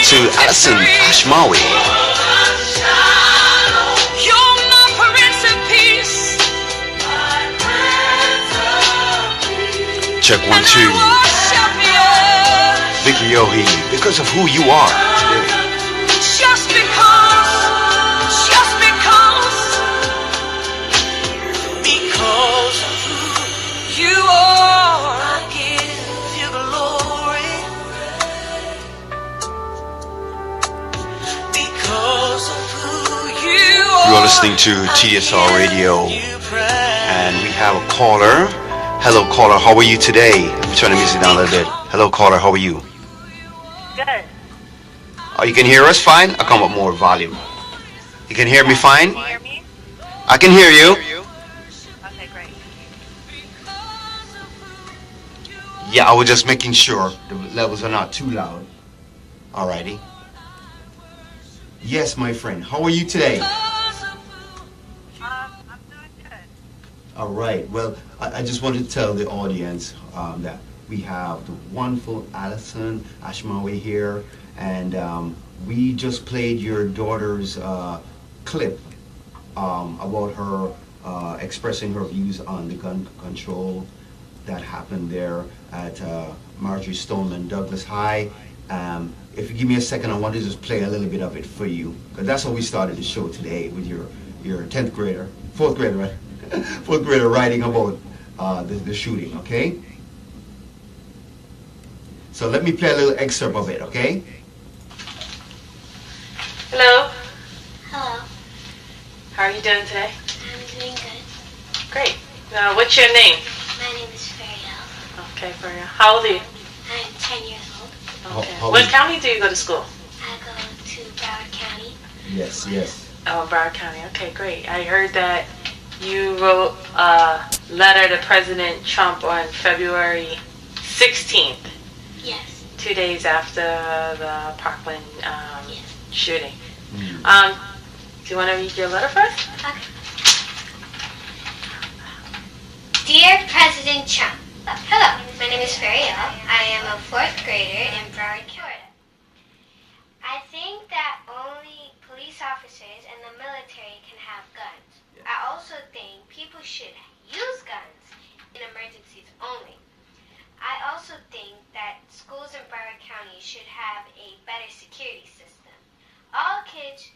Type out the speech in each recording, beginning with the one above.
to Allison, Ashmawy. Check 1, 2. Vicky Yohi, because of who you are. Just because of who you are, I give you glory. Because of who you are. You're listening to Tdsr Radio, and we have a caller. Hello, caller. How are you today? Let me turn the music down a little bit. Hello, caller. How are you? Good. Oh, you can hear us fine? I'll come up more volume. You can hear me fine? Can you hear me? I can hear you. Okay, great. Yeah, I was just making sure the levels are not too loud. Alrighty. Yes, my friend. How are you today? I'm doing good. All right. Well, I just wanted to tell the audience that we have the wonderful Allison Ashmawy here, and we just played your daughter's clip about her expressing her views on the gun control that happened there at Marjorie Stoneman Douglas High. If you give me a second, I want to just play a little bit of it for you, because that's how we started the show today with your 10th grader, 4th grader, right? 4th grader writing about the shooting, okay? So let me play a little excerpt of it, okay? Hello. Hello, How are you doing today? I'm doing good. Great. What's your name? My name is Feriel. Okay, for you. How old are you? I'm 10 years old. Okay. How What old? county do you go to school? I go to Broward County. Yes, yes. Oh, Broward County. Okay, great. I heard that you wrote a letter to President Trump on February 16th, Yes. 2 days after the Parkland Yes. shooting. Mm. Do you want to read your letter first? Okay. Dear President Trump, hello, my name is Feriel. I am a 4th grader in Broward, Florida. I think that only police officers and the military can have guns. I also think people should use guns in emergencies only. I also think that schools in Broward County should have a better security system. All kids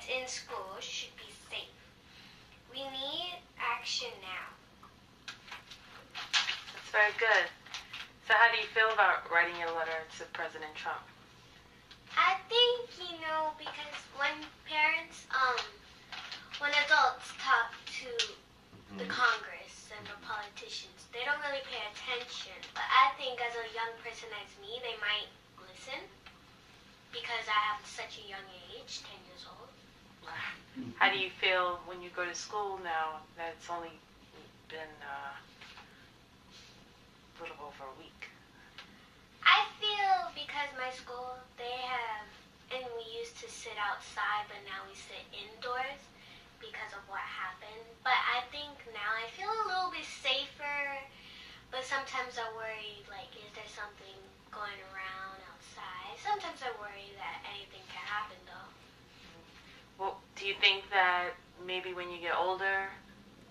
in school should be safe. We need action now. That's very good. So how do you feel about writing a letter to President Trump? I think, because when adults talk to the Congress and the politicians, they don't really pay attention. But I think as a young person as me, they might listen because I have such a young age, 10 years old. How do you feel when you go to school now that it's only been a little over a week? I feel because my school, we used to sit outside, but now we sit indoors because of what happened. But I think now I feel a little bit safer, but sometimes I worry, is there something going around outside? Sometimes I worry that anything can happen, though. Well, do you think that maybe when you get older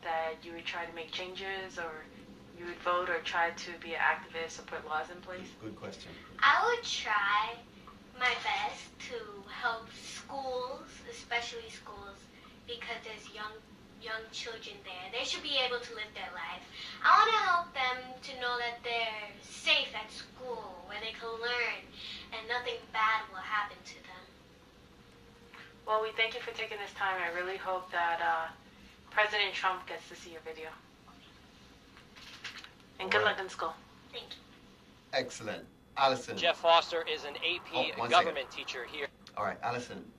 that you would try to make changes, or you would vote or try to be an activist or put laws in place? Good question. I would try my best to help schools, especially schools, because there's young children there. They should be able to live their life. I want to help them to know that they're safe at school, where they can learn, and nothing bad will happen to them. Well, we thank you for taking this time. I really hope that President Trump gets to see your video. And good luck in school. Thank you. Excellent. Allison. Jeff Foster is an AP one government teacher here. All right, Allison.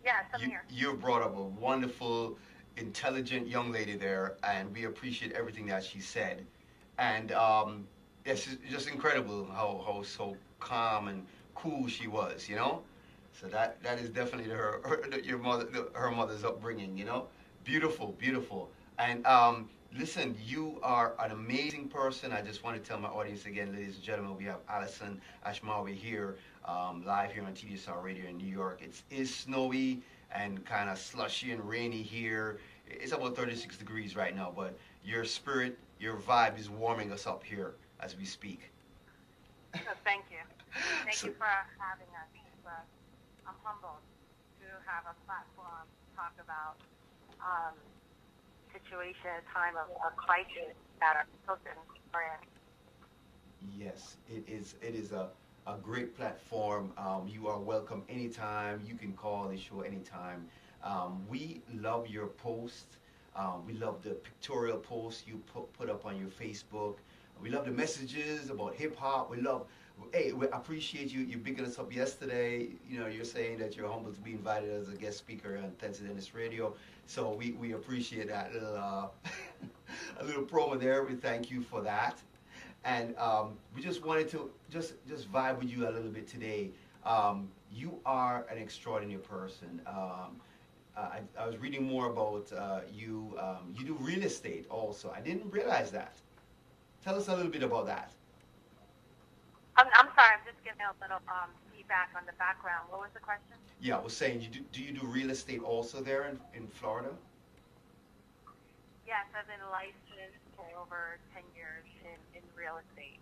Yes, I'm here. You brought up a wonderful, intelligent young lady there, and we appreciate everything that she said. And it's just incredible how so calm and cool she was, So that is definitely her mother's upbringing, Beautiful, beautiful. And Listen, you are an amazing person. I just want to tell my audience again, ladies and gentlemen, we have Allison Ashmawy here, live here on Tdsr Radio in New York. It is snowy and kind of slushy and rainy here. It's about 36 degrees right now, but your spirit, your vibe is warming us up here as we speak. So thank you. Thank So- you for having us. I'm humbled to have a platform to talk about situation, a time of crisis that our children are in. Yes, it is. It is a great platform. You are welcome anytime. You can call the show anytime. We love your posts. We love the pictorial posts you put up on your Facebook. We love the messages about hip hop. Hey, we appreciate you. You bigging us up yesterday. You know, you're saying that you're humbled to be invited as a guest speaker on Tdsr Radio. So we appreciate that little a little promo there. We thank you for that. And we just wanted to just vibe with you a little bit today. You are an extraordinary person. I was reading more about you. You do real estate also. I didn't realize that. Tell us a little bit about that. I'm sorry, I'm just giving a little feedback on the background. What was the question? Yeah, I was saying, do you do real estate also there in Florida? Yes, I've been licensed for over 10 years in real estate.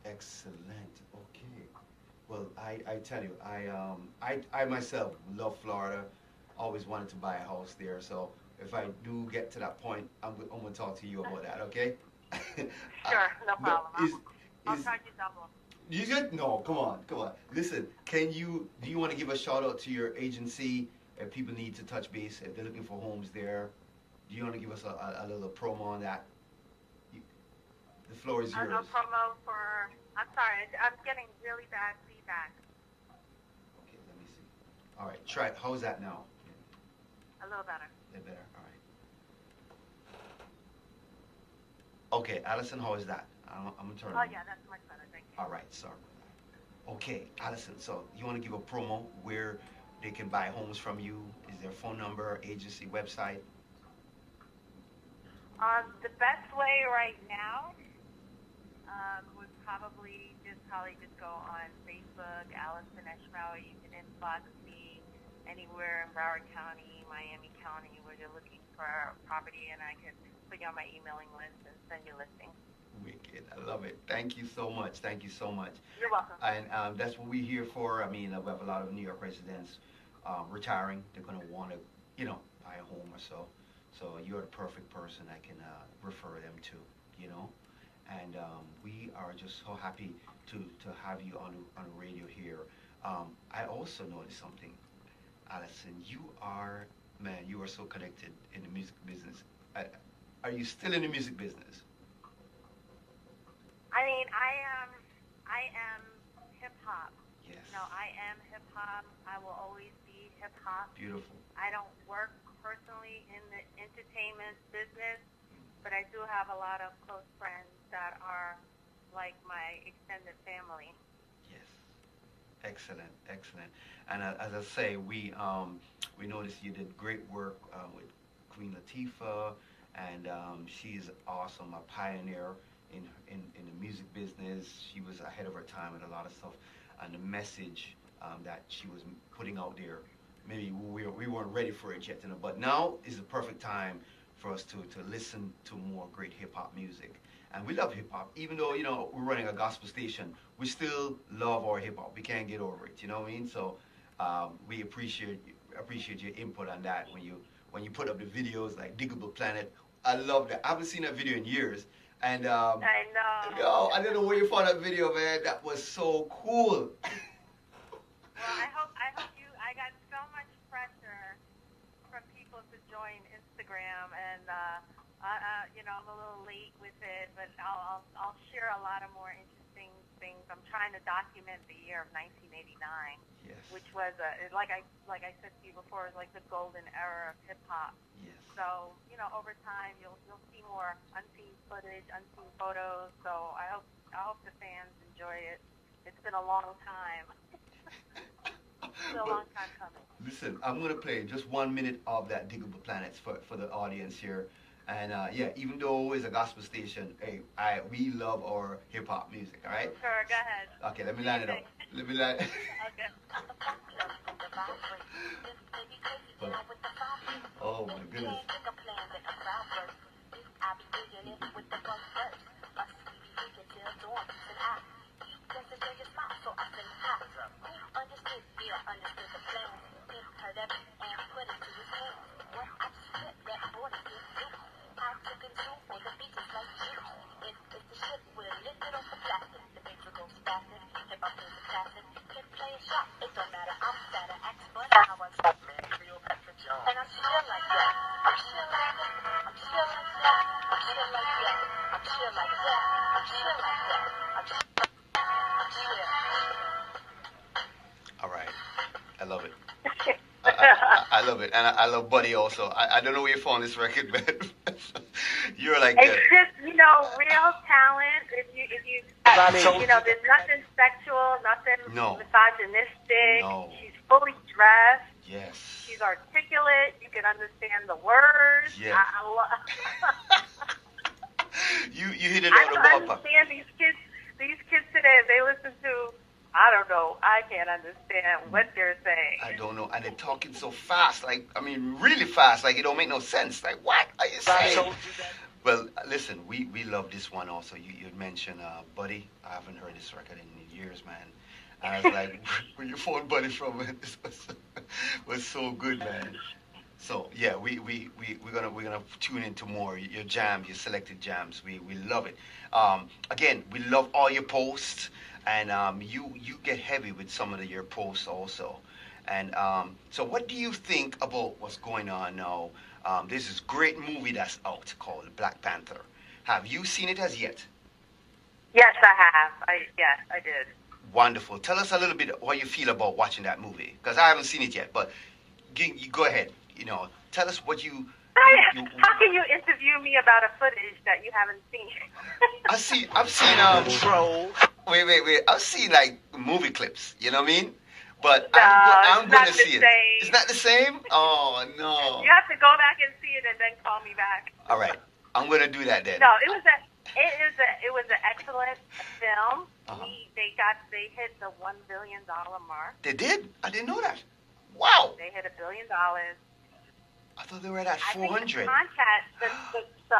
Excellent. Okay. Well, I tell you, I myself love Florida. Always wanted to buy a house there. So if I do get to that point, I'm going to talk to you about that. Okay? Sure, no problem. I'll is- charge you double. You should no. Come on. Listen, do you want to give a shout out to your agency if people need to touch base if they're looking for homes there? Do you want to give us a little promo on that? The floor is yours. A promo for. I'm sorry, I'm getting really bad feedback. Okay, let me see. All right, try it. How's that now? A little better. A bit better. All right. Okay, Allison, how is that? I'm gonna turn. Oh yeah, that's much better. Thank you. All right, sorry. Okay, Allison, so you want to give a promo where they can buy homes from you? Is there a phone number, agency, website? The best way right now would probably just go on Facebook, Allison Ashmawy. You can inbox me anywhere in Broward County, Miami County, where you're looking for a property, and I can put you on my emailing list and send you listings. Wicked, I love it. Thank you so much. Thank you so much. You're welcome. And that's what we're here for. I mean, we have a lot of New York residents retiring. They're going to want to, buy a home or so. So you're the perfect person I can refer them to, And we are just so happy to have you on the radio here. I also noticed something, Allison. You are so connected in the music business. Are you still in the music business? I mean, I am hip hop. Yes. I am hip hop. I will always be hip hop. Beautiful. I don't work personally in the entertainment business, but I do have a lot of close friends that are like my extended family. Yes. Excellent. And as I say, we noticed you did great work with Queen Latifah, and she's awesome, a pioneer in the music business. She was ahead of her time with a lot of stuff, and the message that she was putting out there, maybe we weren't ready for it yet, but now is the perfect time for us to listen to more great hip-hop music. And we love hip-hop. Even though, we're running a gospel station, we still love our hip-hop. We can't get over it, you know what I mean? So we appreciate your input on that when you put up the videos like Diggable Planet. I love that. I haven't seen that video in years. And I know. yo, I don't know where you found that video, man. That was so cool. Well, I hope you. I got so much pressure from people to join Instagram, and I'm a little late with it, but I'll share a lot of more interesting things. I'm trying to document the year of 1989, Yes. which was like I said to you before, it was like the golden era of hip hop. Yes. So, over time you'll see more unseen footage, unseen photos. So I hope the fans enjoy it. It's been a long time. It's been a long time coming. Listen, I'm going to play just 1 minute of that Diggable Planets for the audience here. And yeah, even though it's a gospel station, hey, we love our hip hop music. All right. Sure, go ahead. Okay, let me line it up. Let me line. Okay. Oh my goodness. All right, I love it. I love it, and I love Buddy also. I don't know where you found this record, but you're like It's just, real talent. If you, there's nothing sexual, nothing misogynistic. No. She's fully dressed. yes. She's articulate. You can understand the words. Yes. You hit it I on the don't ballpark. understand these kids. These kids today, they listen to. I don't know. I can't understand what they're saying. I don't know, and they're talking so fast, really fast, like it don't make no sense. Like, what are you saying? Well, listen, we love this one also. You mentioned Buddy. I haven't heard this record in years, man. And I was like, where you found Buddy from? This was so good, man. So yeah, we're gonna tune into more your jams, your selected jams. We love it. Again, we love all your posts, and you get heavy with some of your posts also. And so, what do you think about what's going on now? There's this great movie that's out called Black Panther. Have you seen it as yet? Yes, I have. Yes, I did. Wonderful. Tell us a little bit what you feel about watching that movie, because I haven't seen it yet. But you go ahead. Tell us what you. How can you interview me about a footage that you haven't seen? I've seen Troll. Wait. I've seen like movie clips. You know what I mean? But No, I'm going to it's not see the it. same. It's not the same? Oh, no. You have to go back and see it and then call me back. All right. I'm going to do that then. No, it was an excellent film. Uh-huh. They hit the $1 billion mark. They did? I didn't know that. Wow. They hit $1 billion. I thought they were at I think 400. the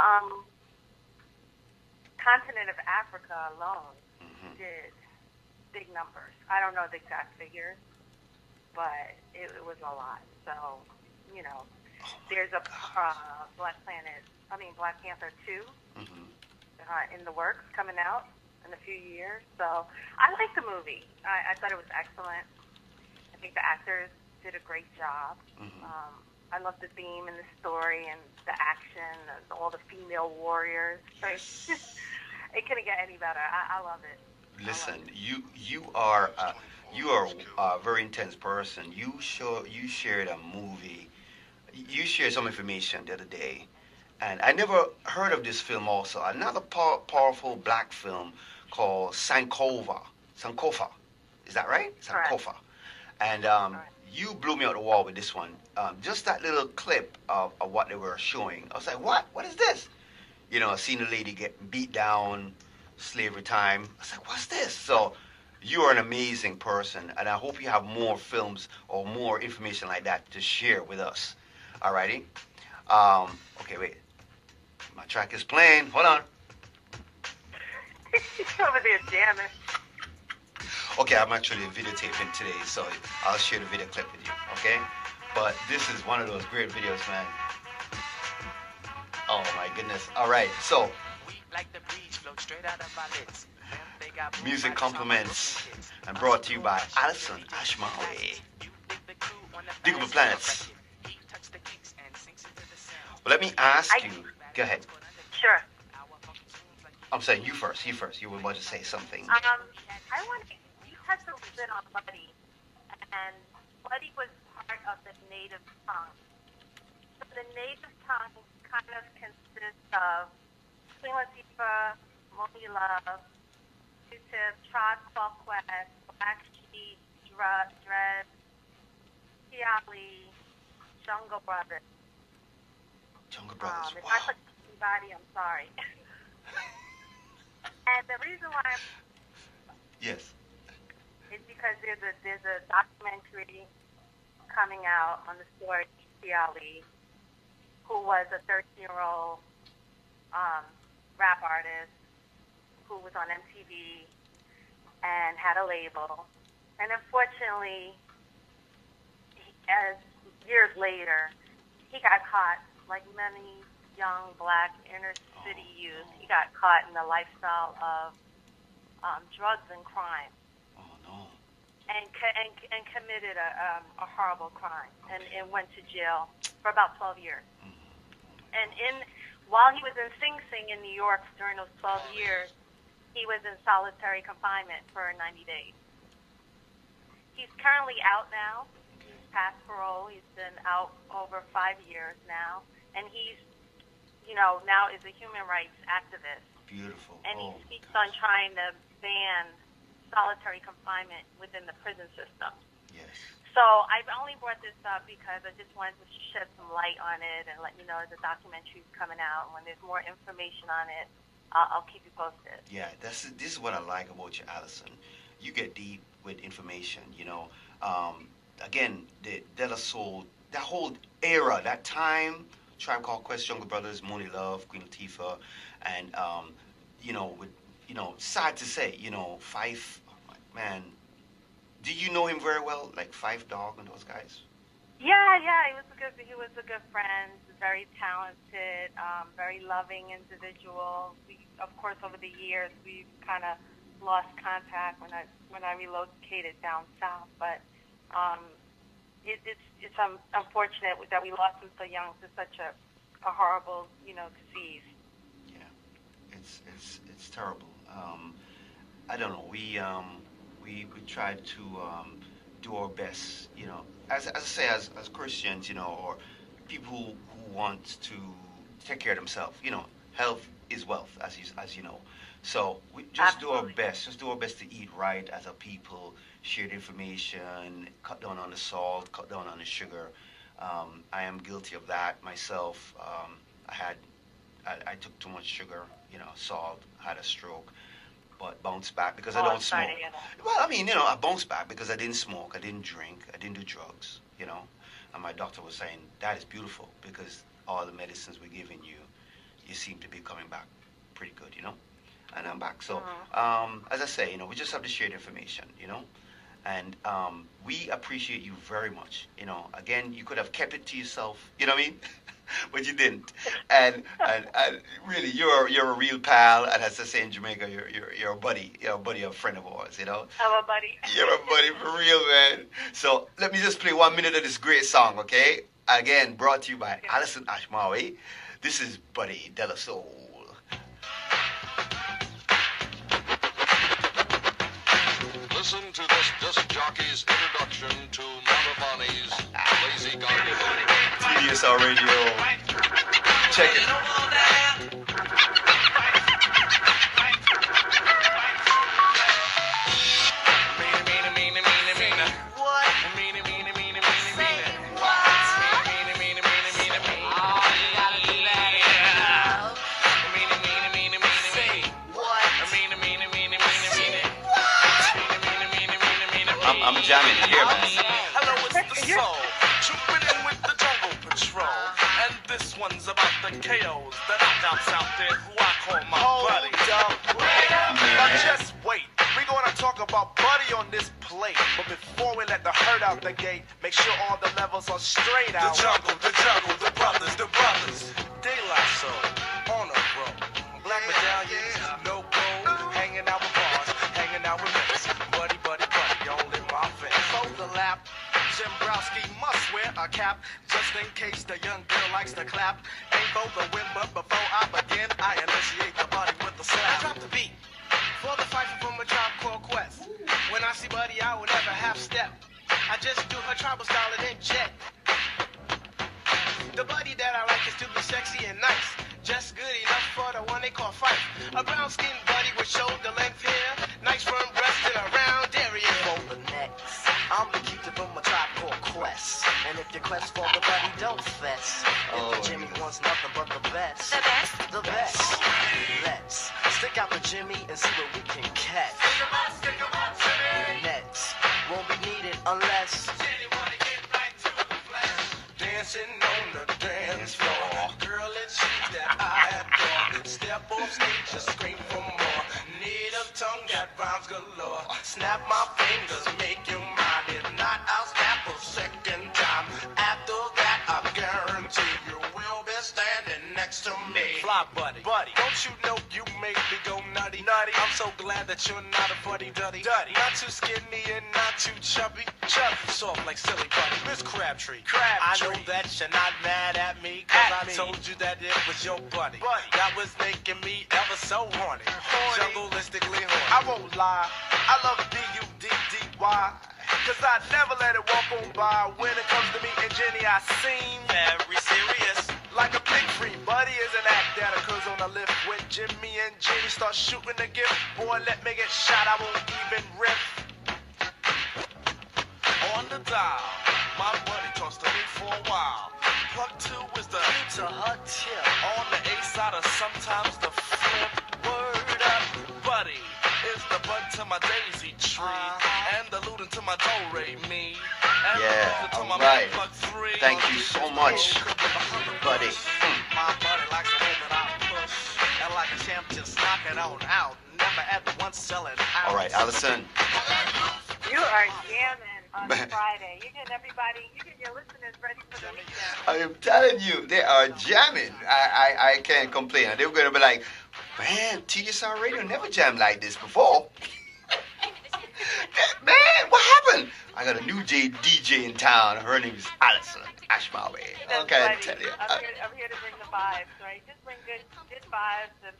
continent of Africa alone did big numbers. I don't know the exact figures, but it was a lot. So, there's a Black Panther 2 in the works coming out in a few years. So I like the movie. I thought it was excellent. I think the actors did a great job. I love the theme and the story and the action and all the female warriors. So it couldn't get any better. I love it. Listen, you are a very intense person. You shared a movie. You shared some information the other day, and I never heard of this film. Also, another powerful black film called Sankofa. Is that right? Sankofa. And you blew me out the wall with this one. Just that little clip of what they were showing. I was like, what? What is this? Seeing a lady get beat down, slavery time. I was like, what's this? So you are an amazing person, and I hope you have more films or more information like that to share with us. Alrighty? Okay, wait. My track is playing. Hold on. She's over there jamming. Okay, I'm actually videotaping today, so I'll share the video clip with you, okay? But this is one of those great videos, man. Oh my goodness. Alright, so music compliments and brought to you by Allison Ashmawy. Digable Planets. Well, let me ask you. Go ahead. Sure. I'm saying you first. You were about to say something. I want to. You touched a little bit on Buddy, and Buddy was part of the native tongue. So the native tongue kind of consists of Queen Latifah, Moni Love, Q-Tip, Tribe Called Quest, Black Sheep, Dread, Tiali, Jungle Brothers. Jungle Brothers. If Wow. anybody, I'm sorry. And the reason why Yes. is because there's a documentary coming out on the story of T. Ali, who was a 13-year-old rap artist who was on MTV and had a label. And unfortunately, as years later, he got caught, like many young black inner city youth, he got caught in the lifestyle of drugs and crime. Oh no. And committed a horrible crime and went to jail for about 12 years. And while he was in Sing Sing in New York during those 12 years, he was in solitary confinement for 90 days. He's currently out now. He's past parole. He's been out over 5 years now. And he's, now is a human rights activist. Beautiful. And he speaks on trying to ban solitary confinement within the prison system. Yes. So I've only brought this up because I just wanted to shed some light on it and let you know the documentary's coming out. When there's more information on it, I'll keep you posted. Yeah, this is what I like about you, Allison. You get deep with information, Again, the De La Soul, that whole era, that time, Tribe Called Quest, Jungle Brothers, Money Love, Queen Latifah, and, sad to say, Fife, man, do you know him very well, like Fife Dog and those guys? Yeah, he was a good friend, very talented, very loving individual. We, of course, over the years, we've kind of lost contact when I relocated down south, but it's unfortunate that we lost him so young to such a horrible, disease. Yeah, it's terrible. I don't know. We tried to do our best, as I say, as Christians, or people who want to take care of themselves. Health is wealth, as you know. So we just do our best. Just do our best to eat right as a people. Share the information. Cut down on the salt. Cut down on the sugar. I am guilty of that myself. I took too much sugar, salt. Had a stroke, but bounced back because I don't smoke. Well, I bounced back because I didn't smoke. I didn't drink. I didn't do drugs. And my doctor was saying that is beautiful because all the medicines we're giving you, you seem to be coming back pretty good, And I'm back. So, as I say, we just have to share the information, And we appreciate you very much. Again, you could have kept it to yourself, you know what I mean? But you didn't. And really, you're a real pal. And as I say in Jamaica, you're a buddy. You're a buddy, a friend of ours, I'm a buddy. You're a buddy for real, man. So let me just play 1 minute of this great song, okay? Again, brought to you by Allison Ashmawy. This is Buddy De La Soul. Listen to this disc jockey's introduction to Mantovani's Lazy Garden. Tdsr Radio. Check it. I'm jamming it here, man. Hello, it's the soul. Trooping in with the jungle patrol. And this one's about the KOs, the knockouts out there who I call my buddy. Now just wait. We're gonna talk about Buddy on this plate. But before we let the herd out the gate, make sure all the levels are straight out. The jungle, the brothers. Daylight soul, on a roll. Black medallions, no gold. Hanging out with bars, hanging out with mates. Buddy, don't live my face. Fold the lap. Jimbrowski must wear a cap, just in case the young girl likes to clap. Ain't for the win, but before I begin, I initiate the Buddy with the slap. I drop the beat for the fight from a Tribe Called Quest. When I see Buddy, I will never half step. I just do her tribal style and then jet. The Buddy that I like is to be sexy and nice, just good enough for the one they call Fife. A brown-skinned Buddy with shoulder length hair, nice firm breast and a round area. For the next I'm the keeper from a tribe called Quest. And if your quest for the buddy, don't fess. If the Jimmy wants nothing but the best. The best? The best. Let's stick out the Jimmy and see what we can catch. Next won't be needed unless dancing on the dance floor. Girl, it's you that I adore. Step off stage, just scream for more. Need a tongue that rhymes galore. Snap my fingers, make you mine. If not, I'll snap a second time. After that, I guarantee you will be standing next to me. Fly buddy, don't you know you make me go nutty? I'm so glad that you're not a fuddy-duddy. Not too skinny and not too chubby. Soft like silly buddy. Miss Crabtree. I know that you're not mad at me, cause I told you that it was your buddy. That was making me ever so horny. Jungleistically horny. I won't lie, I love B-U-D-D-Y, cause I never let it walk on by. When it comes to me and Jenny, I seem very serious. Like a big free buddy is an act that occurs on a lift. When Jimmy and Jenny start shooting the gift, boy, let me get shot, I won't even riff. On the dial, my buddy talks to me for a while. Plug 2 is the to her tip. On the A side or sometimes the flip. Word up, buddy is the bud to my daisy tree. And the looting to my do-re-mi. Yeah, all right. Thank you so much, buddy. My buddy likes the way that I push. And like a champ just knocking on out. Never at once selling out. All right, Allison. You are jamming on Friday. You're getting everybody, you're getting your listeners ready for the weekend. I am telling you, they are jamming. I can't complain. They're going to be like, man, Tdsr Radio never jammed like this before. Man, what happened? I got a new DJ in town. Her name is Allison Ashmawy. Okay, I tell you. I'm here to bring the vibes, right? Just bring good vibes and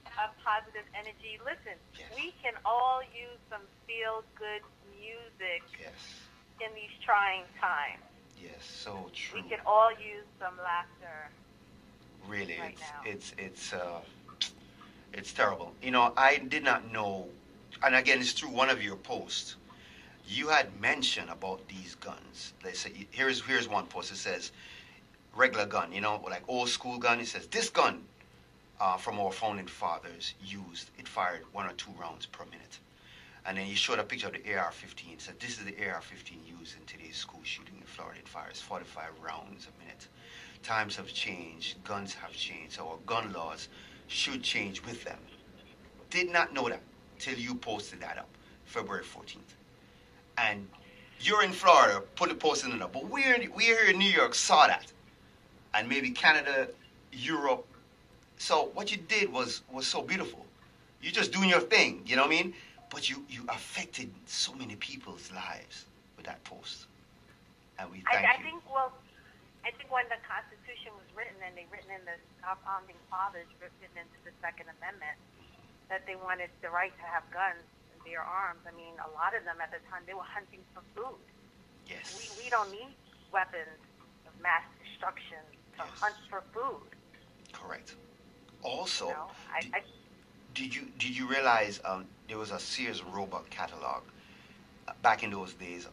positive energy. Listen, we can all use some feel-good music in these trying times. Yes, so true. We can all use some laughter. Really, right now. It's terrible. You know, I did not know, and again, it's through one of your posts. You had mentioned about these guns. They say here's one post. It says regular gun, you know, like old school gun. It says this gun from our founding fathers used. It fired 1 or 2 rounds per minute. And then you showed a picture of the AR-15. It said this is the AR-15 used in today's school shooting in Florida. It fires 45 rounds a minute. Times have changed. Guns have changed. So our gun laws should change with them. Did not know that till you posted that up, February 14th. And you're in Florida, put the posting it up. But we here in New York saw that. And maybe Canada, Europe. So what you did was so beautiful. You're just doing your thing, you know what I mean? But you affected so many people's lives with that post. And we thank you. I think when the Constitution was written, and they written in our founding fathers, written into the Second Amendment, that they wanted the right to have guns and bear arms. I mean, a lot of them at the time, they were hunting for food. Yes. We don't need weapons of mass destruction to hunt for food. Correct. Also, You know, did you realize there was a Sears Roebuck catalog back in those days?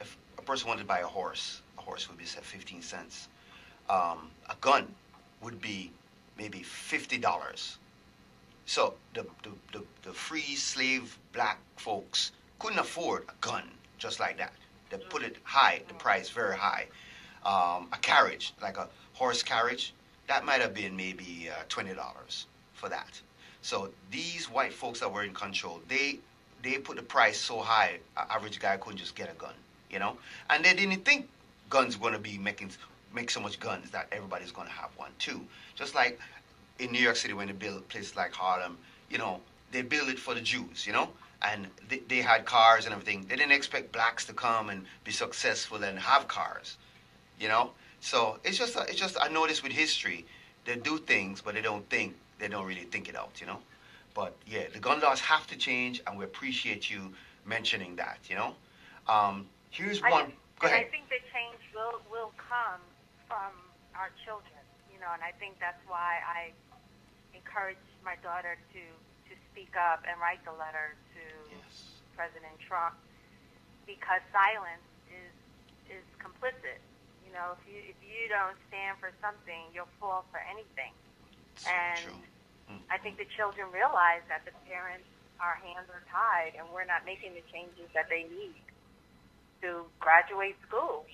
If a person wanted to buy a horse would be say 15 cents. A gun would be maybe $50. So the free slave black folks couldn't afford a gun just like that. They put it high, the price very high. A carriage, like a horse carriage, that might have been maybe $20 for that. So these white folks that were in control, they put the price so high, an average guy couldn't just get a gun, you know? And they didn't think guns were going to be make so much guns that everybody's going to have one too. Just like in New York City when they build places like Harlem, you know, they build it for the Jews, you know? And they had cars and everything. They didn't expect blacks to come and be successful and have cars, you know? So it's just I notice with history, they do things, but they don't really think it out, you know? But yeah, the gun laws have to change, and we appreciate you mentioning that, you know? Here's one. Go ahead. I think the change will come from our children, you know, and I think that's why I encourage my daughter to speak up and write the letter to President Trump, because silence is complicit. You know, if you don't stand for something, you'll fall for anything. And I think the children realize that the parents, our hands are tied, and we're not making the changes that they need to graduate school.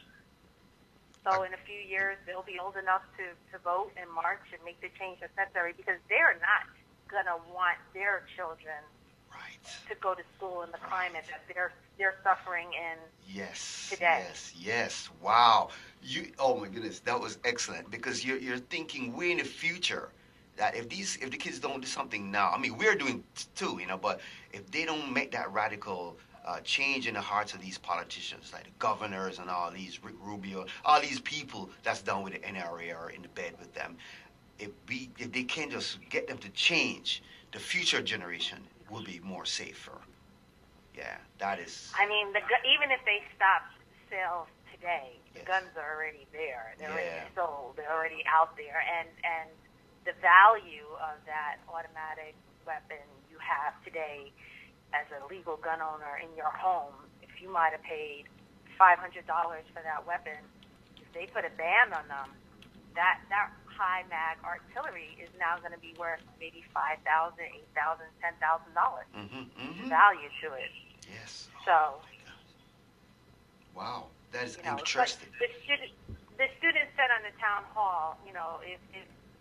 So in a few years, they'll be old enough to vote and march and make the change that's necessary, because they're not going to want their children to go to school in the climate that they're suffering in today. Yes. Wow. Oh my goodness, that was excellent, because you're thinking way in the future. That if the kids don't do something now, I mean, we're doing too, you know, but if they don't make that radical change in the hearts of these politicians, like the governors and all these, Rubio, all these people that's down with the NRA or in the bed with them, if they can just get them to change, the future generation will be more safer. Yeah, that is. I mean, even if they stop sales today, the guns are already there. They're already sold. They're already out there, and the value of that automatic weapon you have today as a legal gun owner in your home, if you might have paid $500 for that weapon, if they put a ban on them, that high mag artillery is now going to be worth maybe $5,000, $8,000, $10,000 value to it. Yes. So. Wow, that is interesting. The students said on the town hall, you know,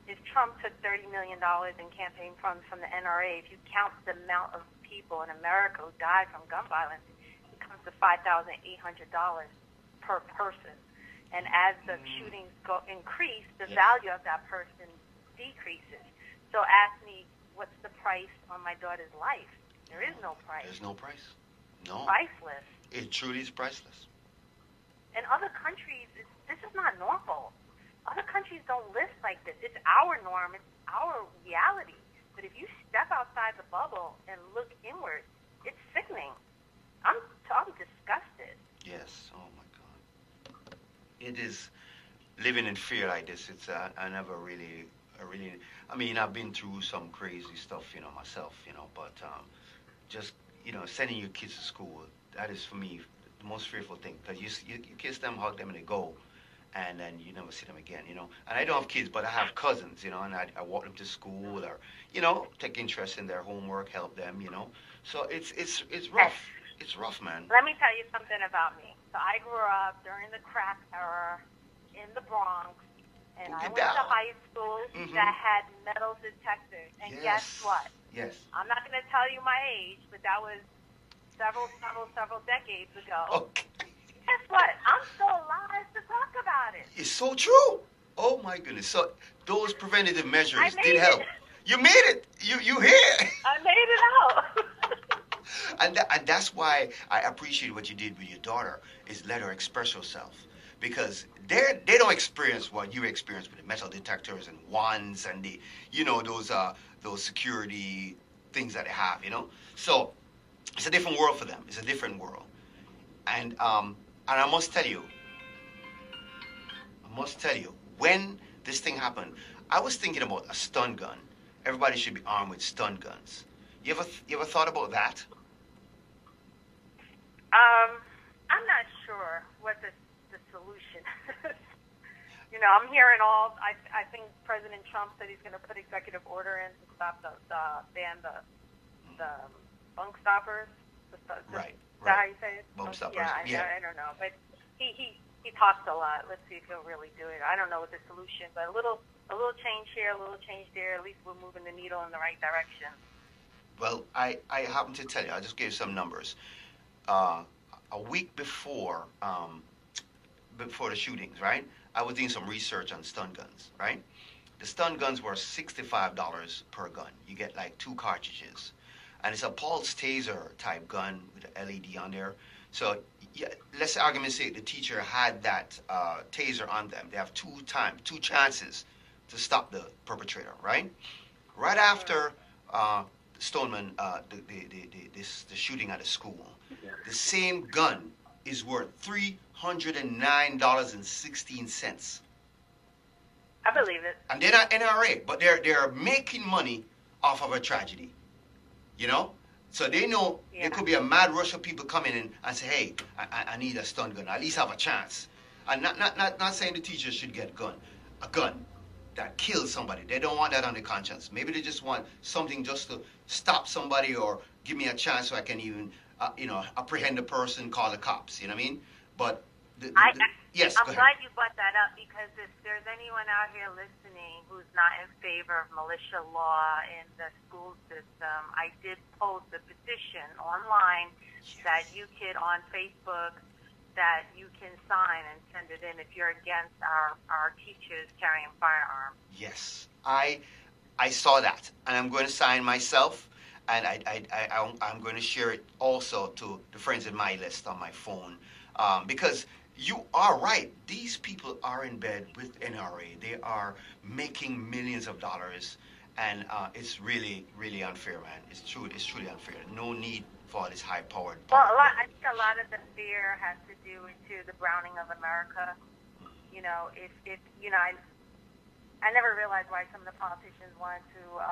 if Trump took $30 million in campaign funds from the NRA, if you count the amount of people in America who died from gun violence, it comes to $5,800 per person. And as the shootings increase, the value of that person decreases. So ask me, what's the price on my daughter's life? There is no price. There's no price. No. Priceless. It truly is priceless. In other countries, this is not normal. Other countries don't live like this. It's our norm. It's our reality. But if you step outside the bubble and look inward, it's sickening. I'm disgusted. Yes. Oh my God. It is living in fear like this. It's I never really. I mean, I've been through some crazy stuff, you know, myself, you know. But just, you know, sending your kids to school, that is for me the most fearful thing, because you kiss them, hug them, and they go. And then you never see them again, you know. And I don't have kids, but I have cousins, you know, and I walk them to school, or, you know, take interest in their homework, help them, you know. So it's rough. It's rough, man. Let me tell you something about me. So I grew up during the crack era in the Bronx, and I went to high school that had metal detectors. And guess what? Yes. I'm not going to tell you my age, but that was several decades ago. Okay. Guess what? I'm still alive to talk about it. It's so true. Oh my goodness. So those preventative measures did help. You made it. You here. I made it out. And that's why I appreciate what you did with your daughter, is let her express herself, because they don't experience what you experience with the metal detectors and wands and the, you know, those security things that they have, you know. So it's a different world for them. It's a different world. And I must tell you, when this thing happened, I was thinking about a stun gun. Everybody should be armed with stun guns. You ever thought about that? I'm not sure what the solution is. You know, I'm hearing I think President Trump said he's going to put executive order in to stop ban the bunk stoppers. Right. Is that how you say it? Bump stoppers. Yeah, I don't know. But he talks a lot. Let's see if he'll really do it. I don't know what the solution, but a little change here, a little change there. At least we're moving the needle in the right direction. Well, I happen to tell you, I just gave some numbers. A week before the shootings, right? I was doing some research on stun guns, right? The stun guns were $65 per gun. You get like 2 cartridges. And it's a pulse taser type gun with an LED on there. So let's say, argument's sake, the teacher had that taser on them. They have two chances to stop the perpetrator, right? Right after Stoneman, the shooting at the school, the same gun is worth $309.16. I believe it. And they're not NRA, but they're making money off of a tragedy. You know? So they know Yeah. there could be a mad rush of people coming in and say, hey, I need a stun gun. At least have a chance. And not saying the teachers should get a gun that kills somebody. They don't want that on their conscience. Maybe they just want something just to stop somebody or give me a chance so I can even, apprehend the person, call the cops. You know what I mean? But yes, I'm go ahead. glad you brought that up, because if there's anyone out here listening who's not in favor of militia law in the school system, I did post a petition online that you could, on Facebook, that you can sign and send it in if you're against our teachers carrying firearms. Yes, I saw that, and I'm going to sign myself, and I'm going to share it also to the friends in my list on my phone, because you are right. These people are in bed with NRA. They are making millions of dollars, and it's really, really unfair, man. It's truly unfair. No need for all this high-powered. Well, I think a lot of the fear has to do with the browning of America. You know, if I never realized why some of the politicians wanted to.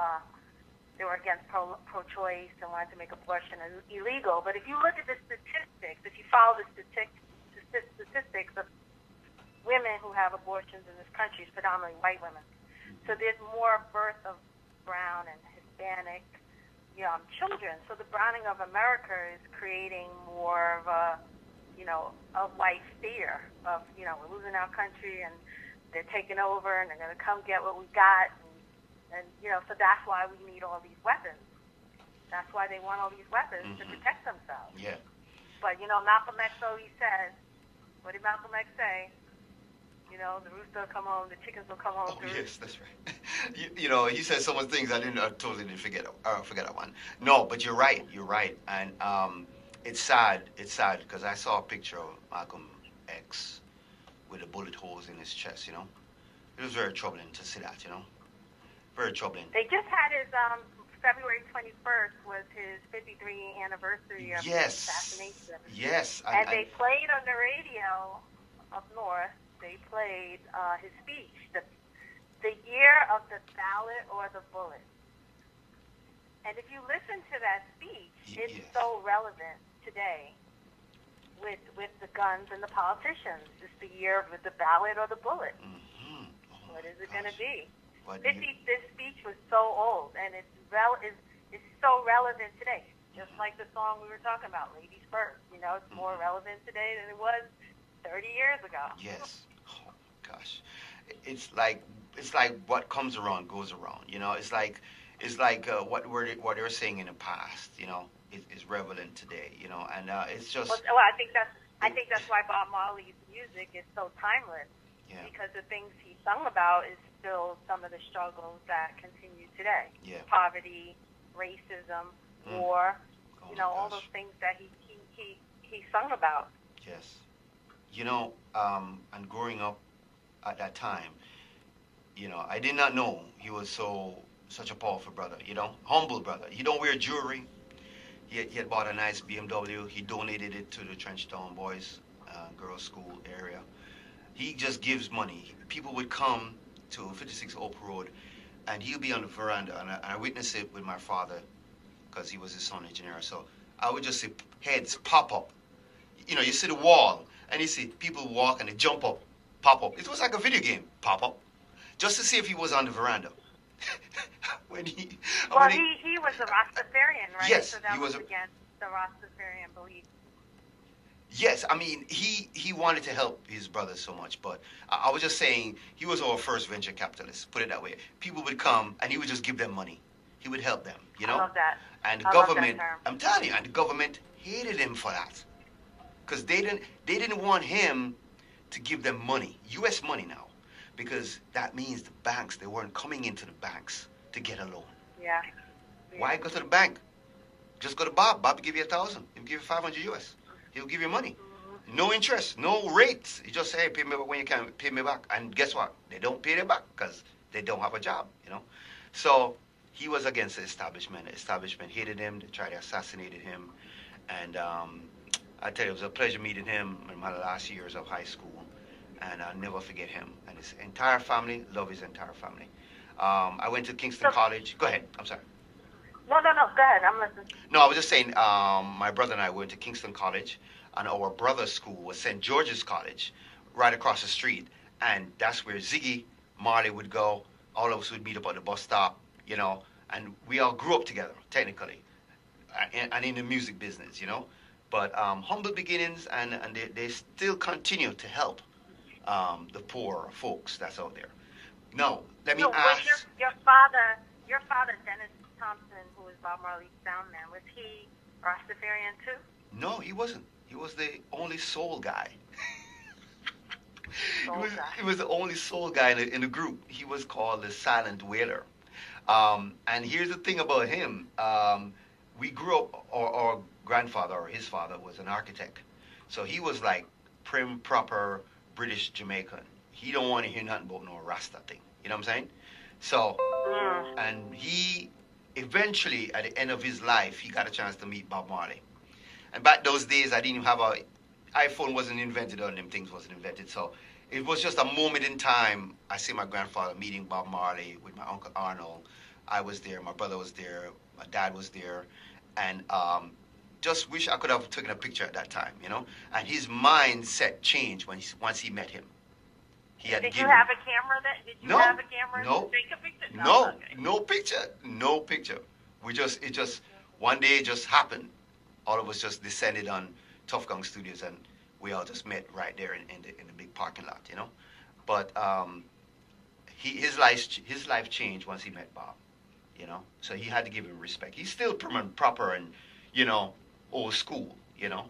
They were against pro-choice and wanted to make abortion illegal. But if you look at the statistics, if you follow the statistics of women who have abortions in this country, it's predominantly white women. So there's more birth of brown and Hispanic young children. So the browning of America is creating more of a white fear of, we're losing our country and they're taking over and they're going to come get what we got. And so that's why we need all these weapons. That's why they want all these weapons to protect themselves. Yeah. But, Malcolm X always says, what did Malcolm X say? The rooster will come home, the chickens will come home. Oh, yes, that's right. He said so many things I totally didn't forget that one. No, but you're right. And it's sad because I saw a picture of Malcolm X with the bullet holes in his chest, It was very troubling to see that, Very troubling. They just had his, February 21st was his 53rd anniversary of his assassination. Yes. And they played on the radio up north, they played his speech, the year of the ballot or the bullet. And if you listen to that speech, it's so relevant today with the guns and the politicians. It's the year of the ballot or the bullet. Mm-hmm. Oh, what is it going to be? This speech was so old, and it's so relevant today. Just like the song we were talking about, "Ladies First." It's more relevant today than it was 30 years ago. Yes. Oh gosh, it's like what comes around goes around. It's like what they were saying in the past. Is relevant today. And it's just. Well, I think that's why Bob Marley's music is so timeless. Yeah. Because the things he sung about is still some of the struggles that continue today. Yeah. Poverty, racism, war, all those things that he sung about. Yes. And growing up at that time, I did not know he was such a powerful brother, humble brother. He don't wear jewelry. He had bought a nice BMW. He donated it to the Trenchtown Boys Girls School area. He just gives money. People would come to 56 Oak Road, and he'll be on the veranda, and I witnessed it with my father, because he was his son engineer. So I would just see heads pop up. You see the wall, and you see people walk, and they jump up, pop up. It was like a video game, pop up, just to see if he was on the veranda. He was a Rastafarian, right? Yes, so that he was against the Rastafarian belief. Yes, I mean, he wanted to help his brothers so much, but I was just saying he was our first venture capitalist, put it that way. People would come, and he would just give them money. He would help them, I love that. And the I government, love that term. I'm telling you, and the government hated him for that. Because they didn't want him to give them money, U.S. money now, because that means the banks, they weren't coming into the banks to get a loan. Yeah. Why go to the bank? Just go to Bob. Bob will give you $1,000. He'll give you 500 U.S. He'll give you money. No interest, no rates. You just say, hey, pay me back when you can, pay me back. And guess what? They don't pay them back because they don't have a job, So he was against the establishment. The establishment hated him. They tried to assassinate him. And I tell you, it was a pleasure meeting him in my last years of high school. And I'll never forget him. And his entire family, love his entire family. I went to Kingston College. Go ahead. I'm sorry. No. Go ahead. I'm listening. No, I was just saying, my brother and I went to Kingston College, and our brother's school was St. George's College, right across the street. And that's where Ziggy Marley would go. All of us would meet up at the bus stop, you know, and we all grew up together, technically, and in the music business, you know. But humble beginnings, and they still continue to help the poor folks that's out there. Now, let me So ask. was your father, Dennis Thompson, who was Bob Marley's sound man, was he Rastafarian too? No, he wasn't. He was the only soul guy. He was the only soul guy in the group. He was called the Silent Wailer. And here's the thing about him. We grew up, our grandfather, or his father, was an architect. So he was like prim, proper British Jamaican. He don't want to hear nothing about no Rasta thing. You know what I'm saying? So, and he eventually, at the end of his life, he got a chance to meet Bob Marley. And back those days, I didn't even have iPhone wasn't invented, or them things wasn't invented. So it was just a moment in time. I see my grandfather meeting Bob Marley with my Uncle Arnold. I was there, my brother was there, my dad was there, and just wish I could have taken a picture at that time, you know. And his mindset changed once he met him. Did you have a camera then? Did you have a camera no, to take a picture? No, okay. no picture. It just one day it just happened. All of us just descended on Tough Gang Studios, and we all just met right there in the big parking lot, you know. But his life changed once he met Bob, you know. So he had to give him respect. He's still prim and proper and, you know, old school, you know.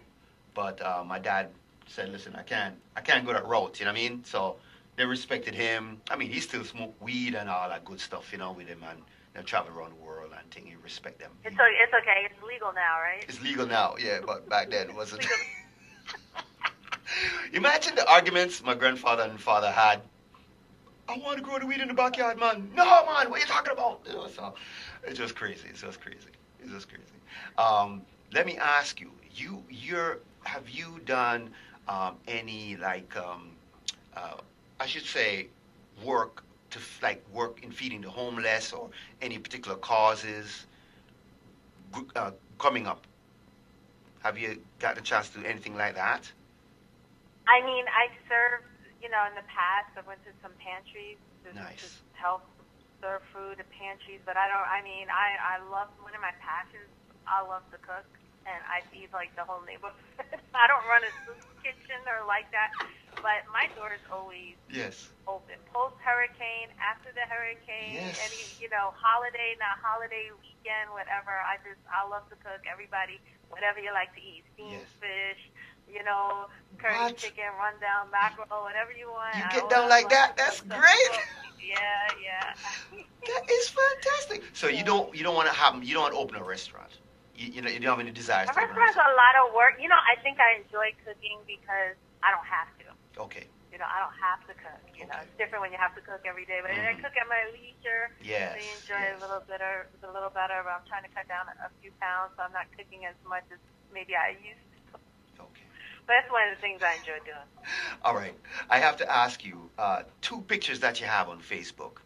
But my dad said, listen, I can't go that route, you know what I mean? So they respected him. I mean, he still smoked weed and all that good stuff, you know, with him, and they travel around the world and thing. He respect them. It's okay. It's legal now, right? It's legal now, yeah, but back then it wasn't. Imagine the arguments my grandfather and father had. I want to grow the weed in the backyard, man. No, man, what are you talking about? You know, so it's just crazy. It's just crazy. Let me ask you. Have you done any I should say work in feeding the homeless, or any particular causes coming up? Have you got a chance to do anything like that? I mean, I served, in the past, I went to some pantries to help serve food at pantries, but I love, one of my passions, I love to cook, and I feed, the whole neighborhood. I don't run a soup kitchen or like that, but my door is always open. Post-hurricane, after the hurricane, any, holiday, not holiday, weekend, whatever, I love to cook. Everybody, whatever you like to eat, steamed fish, curry chicken, rundown mackerel, whatever you want. You get down like that? That's great. Yeah. That is fantastic. So you don't want to open a restaurant. You don't have any desires. A restaurant's a lot of work. I think I enjoy cooking because I don't have to. Okay. I don't have to cook. It's different when you have to cook every day. But I cook at my leisure. Yes. I enjoy it a little better. But I'm trying to cut down a few pounds, so I'm not cooking as much as maybe I used to. Okay. But that's one of the things I enjoy doing. All right. I have to ask you, 2 pictures that you have on Facebook.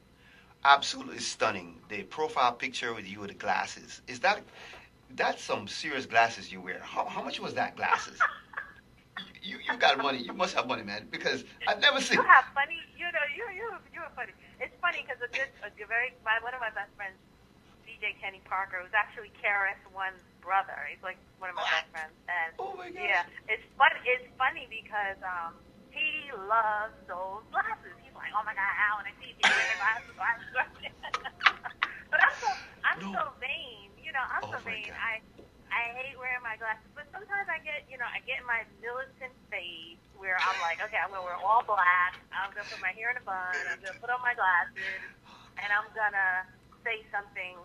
Absolutely stunning. The profile picture with you with the glasses. That's some serious glasses you wear. How much was that glasses? You got money. You must have money, man. Because I've never seen. You have money. You're funny. It's funny because one of my best friends, DJ Kenny Parker, who's actually KRS-One's brother. He's like one of my best friends. And oh my God. Yeah, it's funny because he loves those glasses. He's like, oh my God, Al, and I see you wearing glasses. But I'm so vain. I'm so vain. I hate wearing my glasses, but sometimes I get in my militant phase where I'm like, okay, I'm gonna wear all black. I'm gonna put my hair in a bun. I'm gonna put on my glasses, and I'm gonna say something,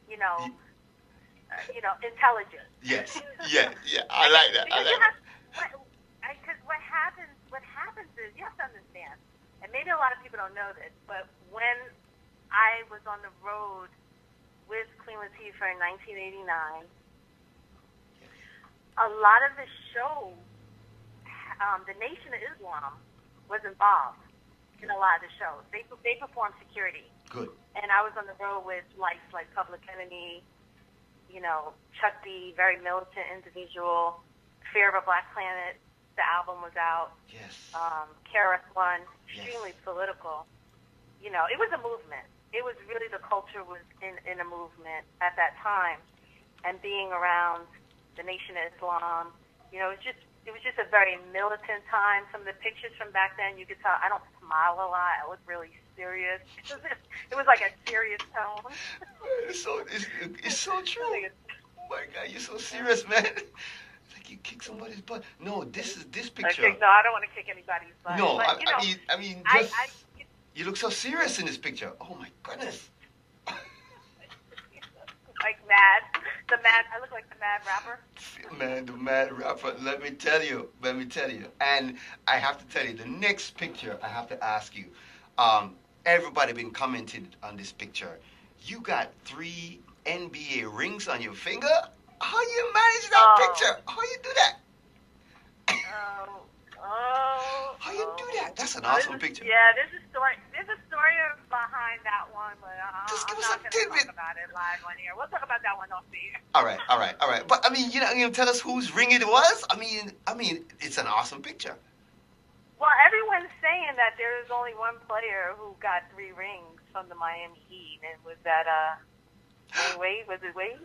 intelligent. Yes. Yeah. I like that. Because what happens is, you have to understand, and maybe a lot of people don't know this, but when I was on the road with Queen Latifah in 1989, a lot of the shows, the Nation of Islam was involved in a lot of the shows. They performed security. Good. And I was on the road with like Public Enemy, Chuck D, very militant individual. Fear of a Black Planet, the album was out. Yes. KRS-One, Yes. extremely political. It was a movement. It was really, the culture was in a movement at that time. And being around the Nation of Islam, it was just a very militant time. Some of the pictures from back then, you could tell I don't smile a lot. I look really serious. It was like a serious tone. It's so true. Oh my God, you're so serious, man. It's like you kick somebody's butt. No, this picture. No, I don't want to kick anybody's butt. No, but, I mean, you look so serious in this picture. Oh my goodness. Like I look like the mad rapper. Man, the mad rapper. Let me tell you. And I have to tell you, the next picture, I have to ask you. Everybody been commenting on this picture. You got 3 NBA rings on your finger? How you manage that picture? How you do that? How you do that? That's an awesome picture. Yeah, there's a story behind that one, but Just give I'm us not a going tidbit. to talk about it live on here. We'll talk about that one off the air. All right. But I mean, you tell us whose ring it was? I mean, it's an awesome picture. Well, everyone's saying that there is only one player who got 3 rings from the Miami Heat, and was that Wade? Was it Wade?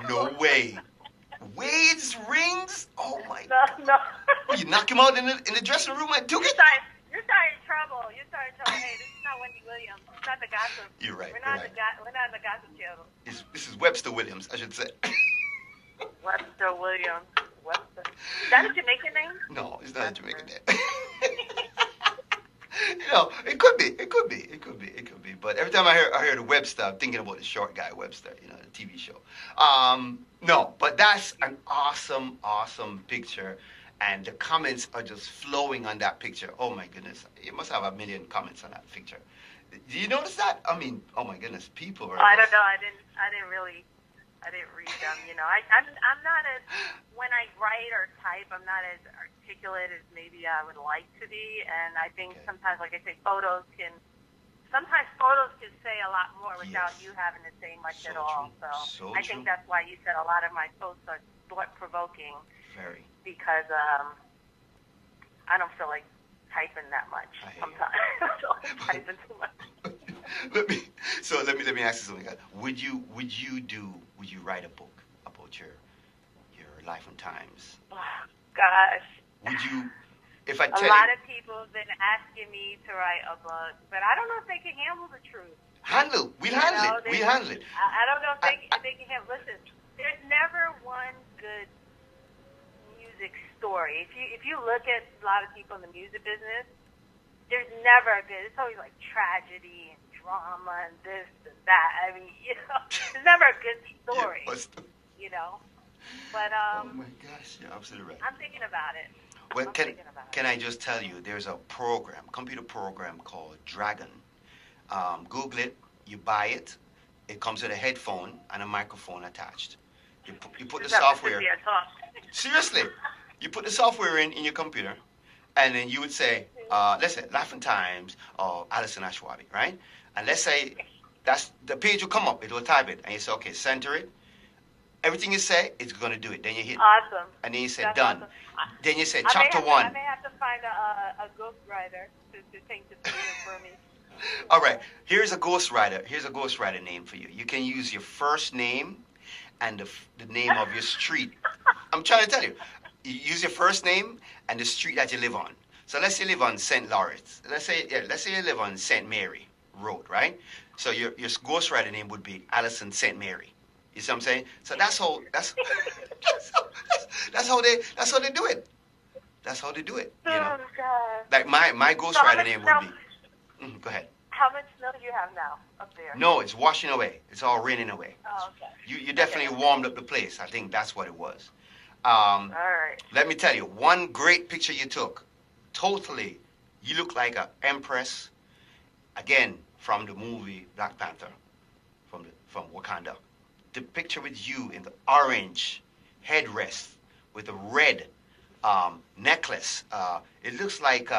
No way. Wade's rings? Oh my No, no. You knock him out in the dressing room and took it? You're starting trouble. Hey, this is not Wendy Williams. It's not the gossip. You're right. We're not in the gossip channel. This is Webster Williams, I should say. Webster Williams. Webster. Is that a Jamaican name? No, it's not a Jamaican name. It could be. But every time I hear the Webster, I'm thinking about the short guy Webster, the TV show. No, but that's an awesome picture. And the comments are just flowing on that picture. Oh my goodness. You must have 1 million comments on that picture. Do you notice that? I mean, oh my goodness, people are... I don't know. I didn't read them, I'm not as, when I write or type, I'm not as articulate as maybe I would like to be. And I think sometimes, like I say, photos can say a lot more without you having to say much at all. So I think that's why you said a lot of my posts are thought-provoking. Very. Because I don't feel like typing that much sometimes. I don't feel like typing too much. Let me ask you something. Would you write a book about your life and times? Oh, gosh. Would you? If I tell a lot of people have been asking me to write a book, but I don't know if they can handle the truth. We'll handle it. I don't know if they can handle. Listen, there's never one good music story. If you look at a lot of people in the music business, there's never a good. It's always like tragedy and drama and this and that. I mean, there's never a good story. But oh my gosh, you're absolutely right. I'm thinking about it. Well, can I just tell you, there's a computer program called Dragon. Google it, you buy it. It comes with a headphone and a microphone attached. You put the software. Seriously, you put the software in your computer, and then you would say, let's say, Life and Times of Allison Ashmawy, right? And let's say that's the page will come up. It will type it, and you say, okay, center it. Everything you say, it's going to do it. Then you hit. Awesome. And then you say That's done. Awesome. Then you say chapter 1. I may have to find a ghostwriter to take the video for me. All right. Here's a ghostwriter. Here's a ghostwriter name for you. You can use your first name and the name of your street. I'm trying to tell you. You use your first name and the street that you live on. So let's say you live on St. Lawrence. Let's say you live on St. Mary Road, right? So your ghostwriter name would be Allison St. Mary. You see what I'm saying? So that's how they do it. That's how they do it. Oh God. Like my ghostwriter name would be. Go ahead. How much snow do you have now up there? No, it's washing away. It's all raining away. Oh, okay. You definitely warmed up the place. I think that's what it was. All right. Let me tell you, one great picture you took. Totally, you look like an empress. Again, from the movie Black Panther, from Wakanda. The picture with you in the orange headrest with a red necklace. It looks like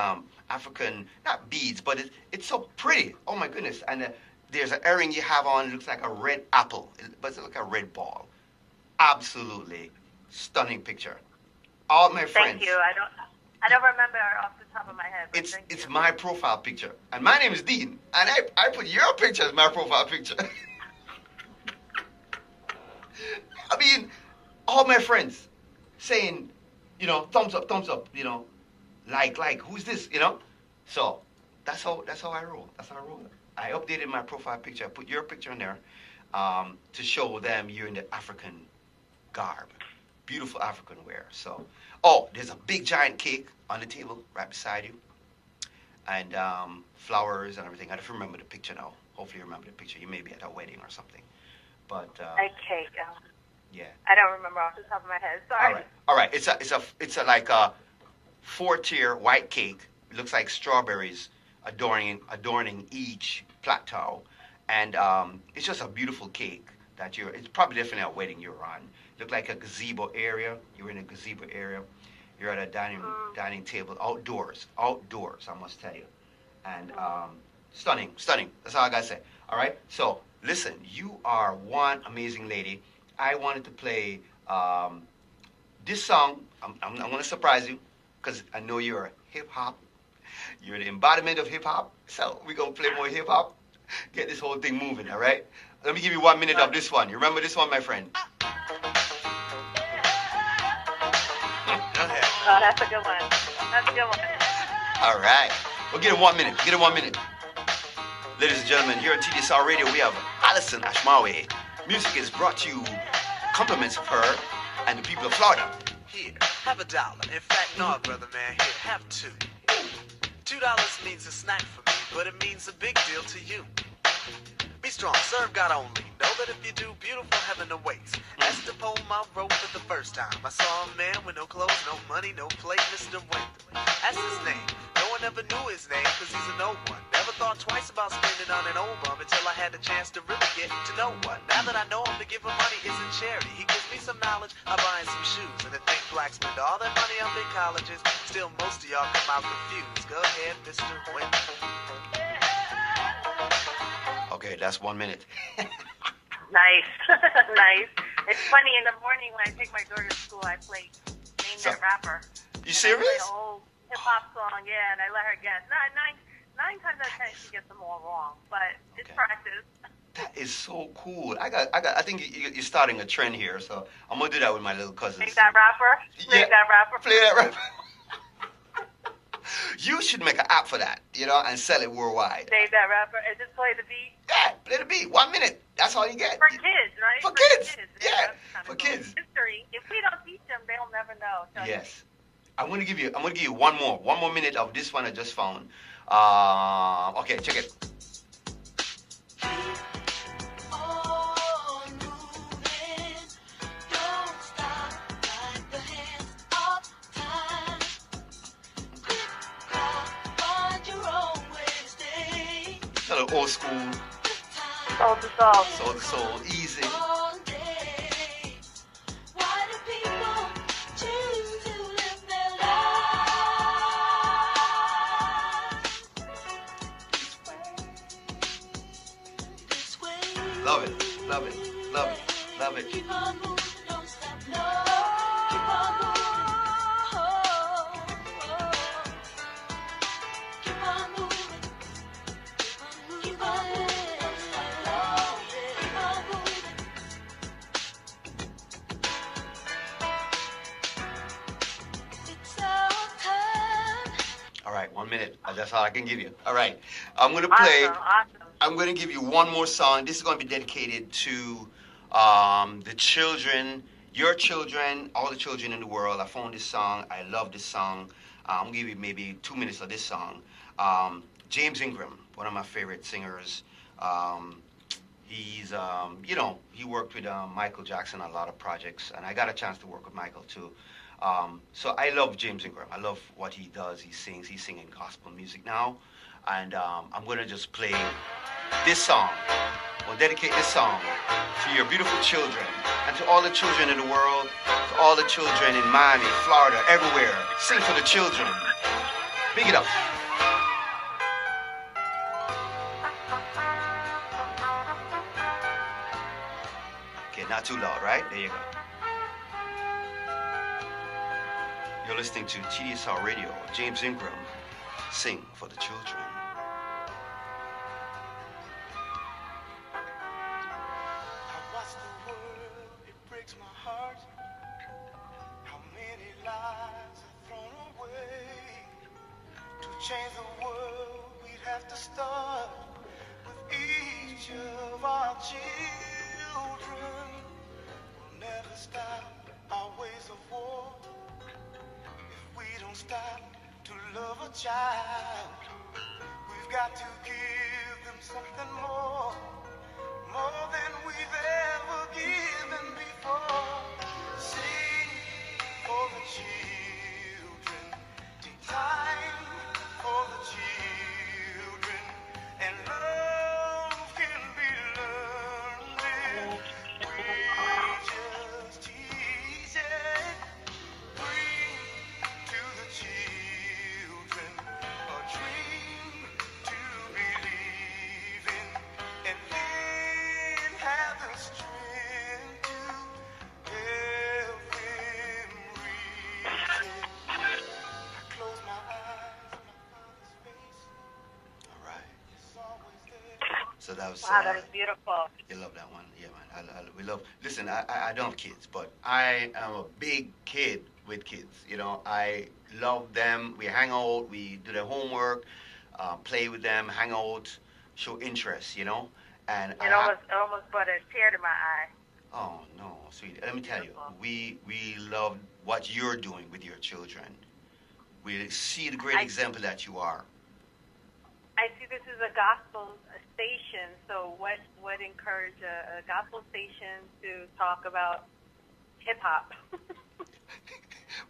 African, not beads, but it's so pretty. Oh my goodness. And there's an earring you have on, it looks like a red apple, but it's like a red ball. absolutely stunning picture. All my friends. Thank you. I don't remember off the top of my head. But thank It's you. my profile picture, and my name is Dean, and I put your picture as my profile picture. I mean, all my friends saying, you know, thumbs up, you know, like, who's this, you know? So that's how I roll. That's how I roll. I updated my profile picture. I put your picture in there to show them you're in the African garb, beautiful African wear. So, oh, there's a big giant cake on the table right beside you, and flowers and everything. I don't remember the picture now. Hopefully, you remember the picture. You may be at a wedding or something, but A cake. yeah. I don't remember off the top of my head. Sorry. All right. It's a like a 4-tier white cake. It looks like strawberries adorning each plateau, and it's just a beautiful cake that it's probably definitely a wedding you're on. Look like a gazebo area. You're in a gazebo area. You're at a dining table outdoors. I must tell you, and stunning. That's all I gotta say. All right. So listen, you are one amazing lady. I wanted to play this song. I'm gonna surprise you because I know you're a hip hop. You're the embodiment of hip hop. So we're gonna play more hip hop. Get this whole thing moving. All right. Let me give you 1 minute of this one. You remember this one, my friend? Oh, that's a good one. That's a good one. All right. We'll get it 1 minute. Get it 1 minute. Ladies and gentlemen, here on Tdsr Radio, we have Allison Ashmawy. Music is brought to you compliments of her and the people of Florida. Here, have $1. In fact, no, brother man, here, have 2. $2 means a snack for me, but it means a big deal to you. Be strong, serve God only. Know that if you do, beautiful heaven awaits. As to pull my rope for the first time, I saw a man with no clothes, no money, no plate, Mr. Winter. That's his name. No one ever knew his name, cause he's a no one. Never thought twice about spending on an old bum until I had the chance to really get to know one. Now that I know him, to give him money isn't charity. He gives me some knowledge, I buy him some shoes. And to think blacks spend all their money on big colleges, still most of y'all come out confused. Go ahead, Mr. Winter. Okay, that's 1 minute. Nice. Nice. It's funny, in the morning when I take my daughter to school, I play Name That Rapper. You serious? I play an old hip-hop song, yeah, and I let her guess. Nine times out of 10, she gets them all wrong, but it's practice. That is so cool. I think you're starting a trend here, so I'm gonna do that with my little cousins. Make that rapper. Yeah. Make that rapper. Play that rapper. You should make an app for that, you know, and sell it worldwide. Save that rapper and just play the beat. Yeah, play the beat. 1 minute. That's all you get. For kids, right? For kids. Yeah, that's for kind of kids. History. If we don't teach them, they'll never know. So Yes. I'm gonna give you one more minute of this one I just found. Okay, check it. It's a little old school. Soul to soul. Soul to soul, easy. Love it, love it, love it, love it. Keep on moving, don't stop, no. Keep on moving. Keep on moving. Keep on moving, don't stop, no. Keep on moving. It's our time. All right, 1 minute. That's all I can give you. All right, I'm gonna play. Awesome. I'm going to give you one more song. This is going to be dedicated to the children, your children, all the children in the world. I found this song. I love this song. I'm going to give you maybe 2 minutes of this song. James Ingram, one of my favorite singers. He's, you know, he worked with Michael Jackson on a lot of projects, and I got a chance to work with Michael too. So I love James Ingram. I love what he does. He sings. He's singing gospel music now. And I'm going to just play this song. We'll dedicate this song to your beautiful children and to all the children in the world, to all the children in Miami, Florida, everywhere. Sing for the children. Big it up. Okay, not too loud, right? There you go. You're listening to Tdsr Radio. James Ingram, Sing for the Children. I watch the world, it breaks my heart. How many lives are thrown away? To change the world, we'd have to start with each of our children. We'll never stop our ways of war if we don't stop to love a child. We've got to give them something more than we've ever given before. Sing for the children, take time for the children, and love can be learned if we just teach it. Bring to the children a dream to believe in, and then have the strength to help them reach it. I close my eyes on my father's face. All right. It's always there. So that was. Wow, that was beautiful. You love that one, yeah, man. We love. Listen, I don't have kids, but I am a big kid with kids. You know, I love them. We hang out. We do their homework, play with them, hang out, show interest. You know, and It almost brought a tear to my eye. Oh no, sweetie. Let me tell you, we love what you're doing with your children. We see the great example that you are. I see this is a gospel station, so what would encourage a gospel station to talk about hip-hop?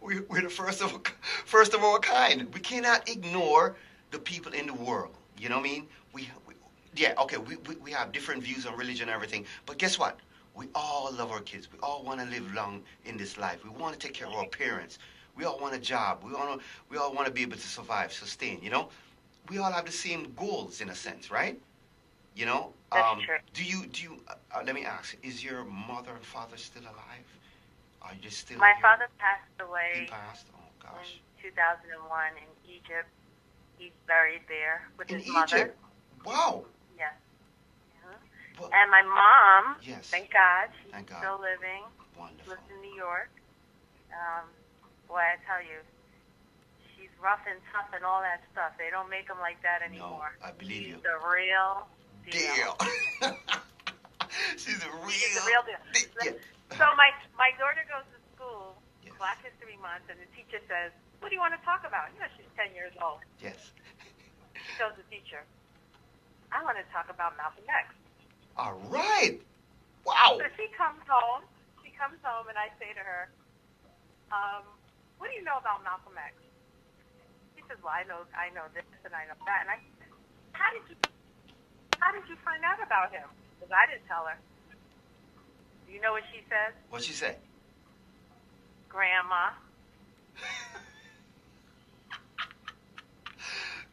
We're the first of our kind. We cannot ignore the people in the world. You know what I mean? We have different views on religion and everything, but guess what? We all love our kids. We all want to live long in this life. We want to take care of our parents. We all want a job. We all want to be able to survive, sustain. You know, we all have the same goals in a sense, right? You know. That's true. Do you? Let me ask: is your mother and father still alive? Are you still? My here? father passed away He passed. Oh gosh. in 2001 in Egypt. He's buried there with In his mother. Egypt. Wow. Yes. But- And my mom, Yes. thank God, she's Thank God. still living. Wonderful. Lives in New York. Boy, I tell you, she's rough and tough and all that stuff. They don't make them like that anymore. I believe she's you. the real deal. She's a real. She's the real deal. Yeah. So my daughter goes to school, Yes. Black History Month, and the teacher says, "What do you want to talk about?" You know, she's 10 years old. Yes. She tells the teacher, "I want to talk about Malcolm X." All right. Wow. So she comes home, and I say to her, "What do you know about Malcolm X?" She says, "Well, I know this and I know that." And I said, "How did you find out about him?" Because I didn't tell her. Do you know what she says? What'd she say? Grandma.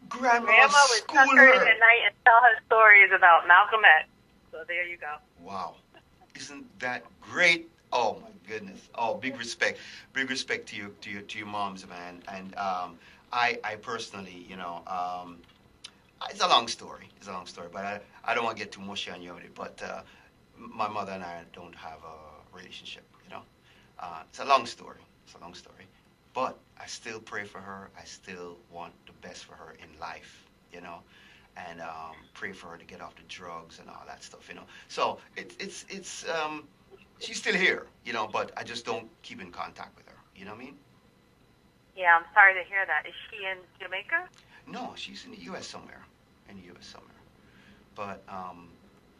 Grandma would tuck her in at night and tell her stories about Malcolm X. So there you go. Wow. Isn't that great? Oh my goodness. Oh, big respect to your moms, man. And I personally, you know, it's a long story. But I don't want to get too mushy on you with it. But my mother and I don't have a relationship. You know, it's a long story. But I still pray for her. I still want the best for her in life. You know, and pray for her to get off the drugs and all that stuff. You know, so it's she's still here. You know, but I just don't keep in contact with her. You know what I mean? Yeah, I'm sorry to hear that. Is she in Jamaica? No, she's in the U.S. somewhere. But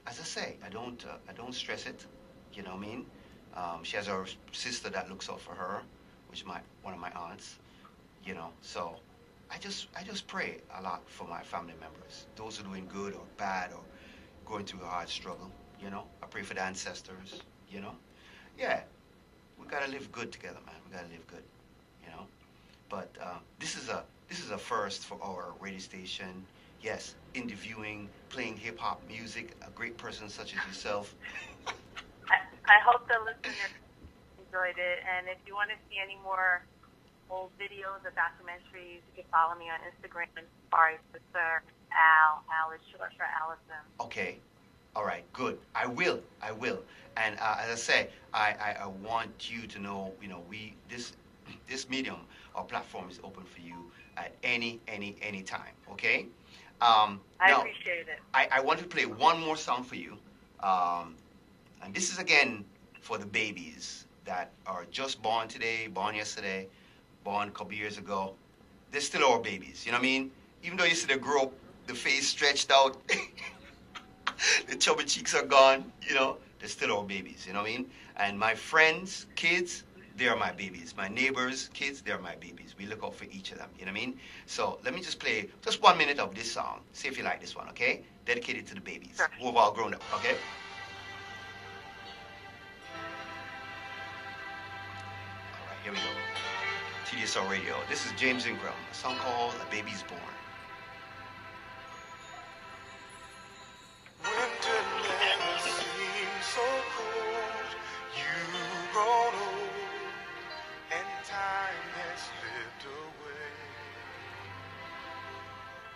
as I say, I don't stress it. You know what I mean? She has her sister that looks out for her, which is one of my aunts. You know, so I just pray a lot for my family members, those who are doing good or bad or going through a hard struggle. You know, I pray for the ancestors. You know, yeah, we gotta live good together, man. We gotta live good. You know, but this is a first for our radio station. Yes, interviewing, playing hip-hop music, a great person such as yourself. I hope the listeners enjoyed it, and if you want to see any more old videos or documentaries, you can follow me on Instagram. Sorry, Tdsr. Al is short for Allison. Okay. All right, good. I will. And as I say, I want you to know, this medium or platform is open for you at any time. Okay. I now, appreciate it. I want to play one more song for you, and this is again for the babies that are just born today, born yesterday, born a couple years ago. They're still our babies. You know what I mean? Even though you see they grow up, the face stretched out. The chubby cheeks are gone, they're still our babies, you know what I mean? And my friends, kids, they're my babies. My neighbors, kids, they're my babies. We look out for each of them, you know what I mean? So let me just play just 1 minute of this song. See if you like this one, okay? Dedicated to the babies Sure. who have all grown up, okay? All right, here we go. Tdsr Radio. This is James Ingram, a song called A Baby's Born. Winter never seems so cold. You've grown old, and time has slipped away.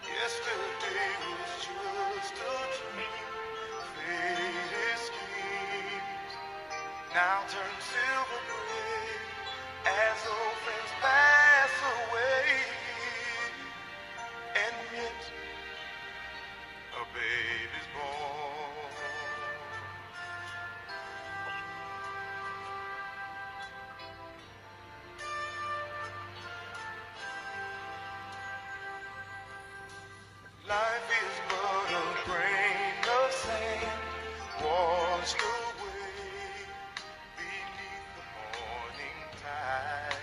Yesterday was just a dream, faded schemes now turn silver gray as old friends pass away, and yet a baby's born. Life is but a grain of sand washed away beneath the morning tide.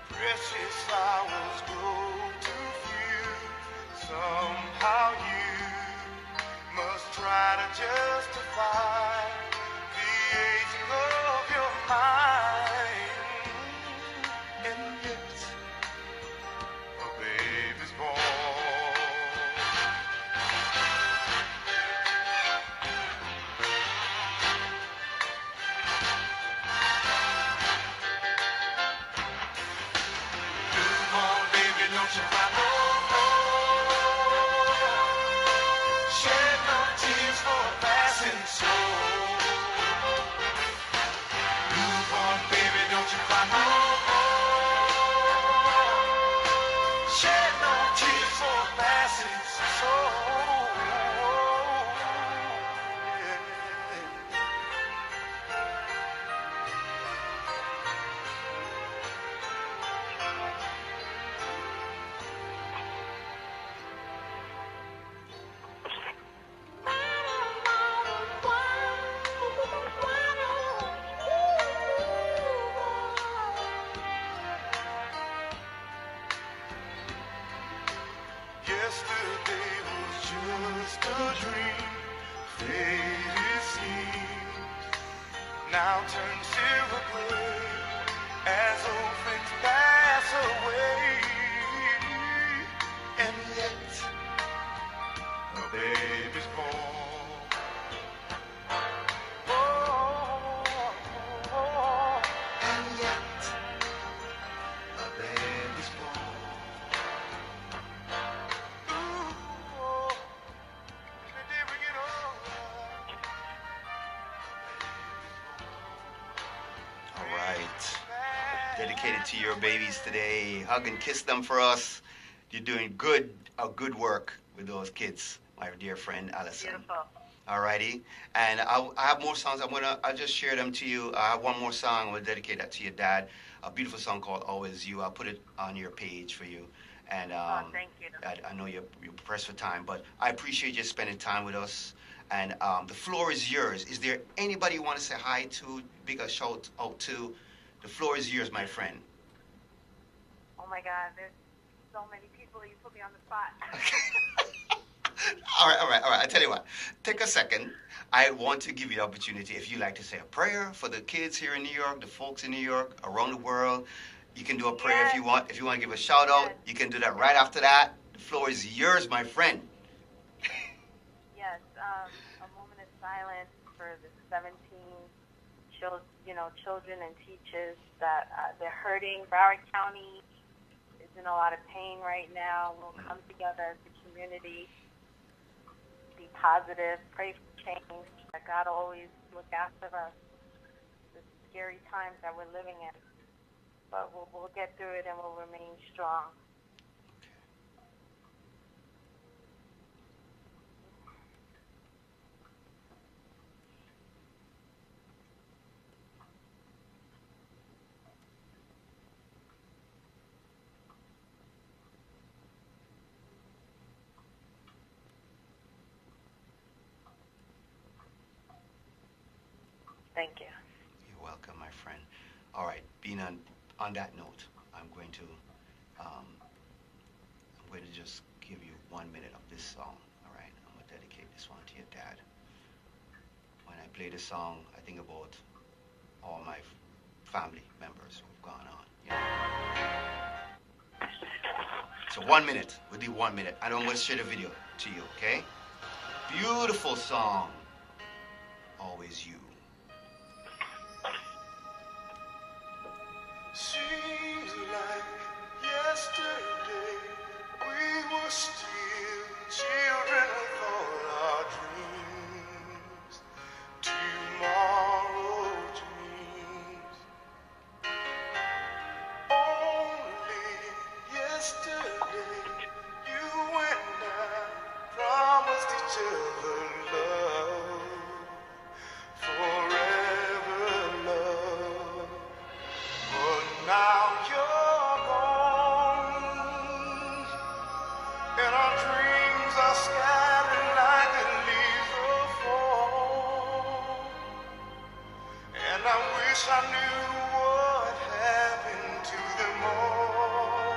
Precious flowers grow too few. Somehow you must try to justify the aging of your mind, and yet a baby's born. Newborn baby, don't you cry no more. Shed no tears for a passing soul. Newborn baby, don't you cry no more. Shed no tears for a passing soul. Yesterday was just a dream, faded schemes now turn silver gray as old friends pass away, and yet a baby's born. Oh, and yet a baby's born. All right. Dedicated to your babies today. Hug and kiss them for us. You're doing good work with those kids, my dear friend Allison. Beautiful. Alrighty, and I have more songs. I'll just share them to you. I have one more song. I'm gonna dedicate that to your dad. A beautiful song called "Always You." I'll put it on your page for you. And Thank you. I know you're pressed for time, but I appreciate you spending time with us. And the floor is yours. Is there anybody you want to say hi to? Big a shout out to. The floor is yours, my friend. Oh my God, there's so many people. You put me on the spot. All right. I tell you what, take a second. I want to give you the opportunity, if you like to say a prayer for the kids here in New York, the folks in New York, around the world. You can do a prayer if you want. If you want to give a shout out, you can do that right after that. The floor is yours, my friend. Yes, a moment of silence for the 17 children and teachers that they're hurting. Broward County is in a lot of pain right now. We'll come together as a community, be positive, pray for change. That God will always look after us. The scary times that we're living in, but we'll get through it and we'll remain strong. Thank you. You're welcome, my friend. All right, being on that note, I'm going to just give you 1 minute of this song. All right, I'm gonna dedicate this one to your dad. When I play this song, I think about all my family members who've gone on. You know? So 1 minute. We'll do 1 minute. And I'm gonna share the video to you. Okay? Beautiful song. Always you. Seems like yesterday we were still children with all our dreams. Tomorrow dreams. Only yesterday you and I promised each other love. Forever love. But now you're gone, and our dreams are scattered like the leaves of fall. And I wish I knew what happened to them all.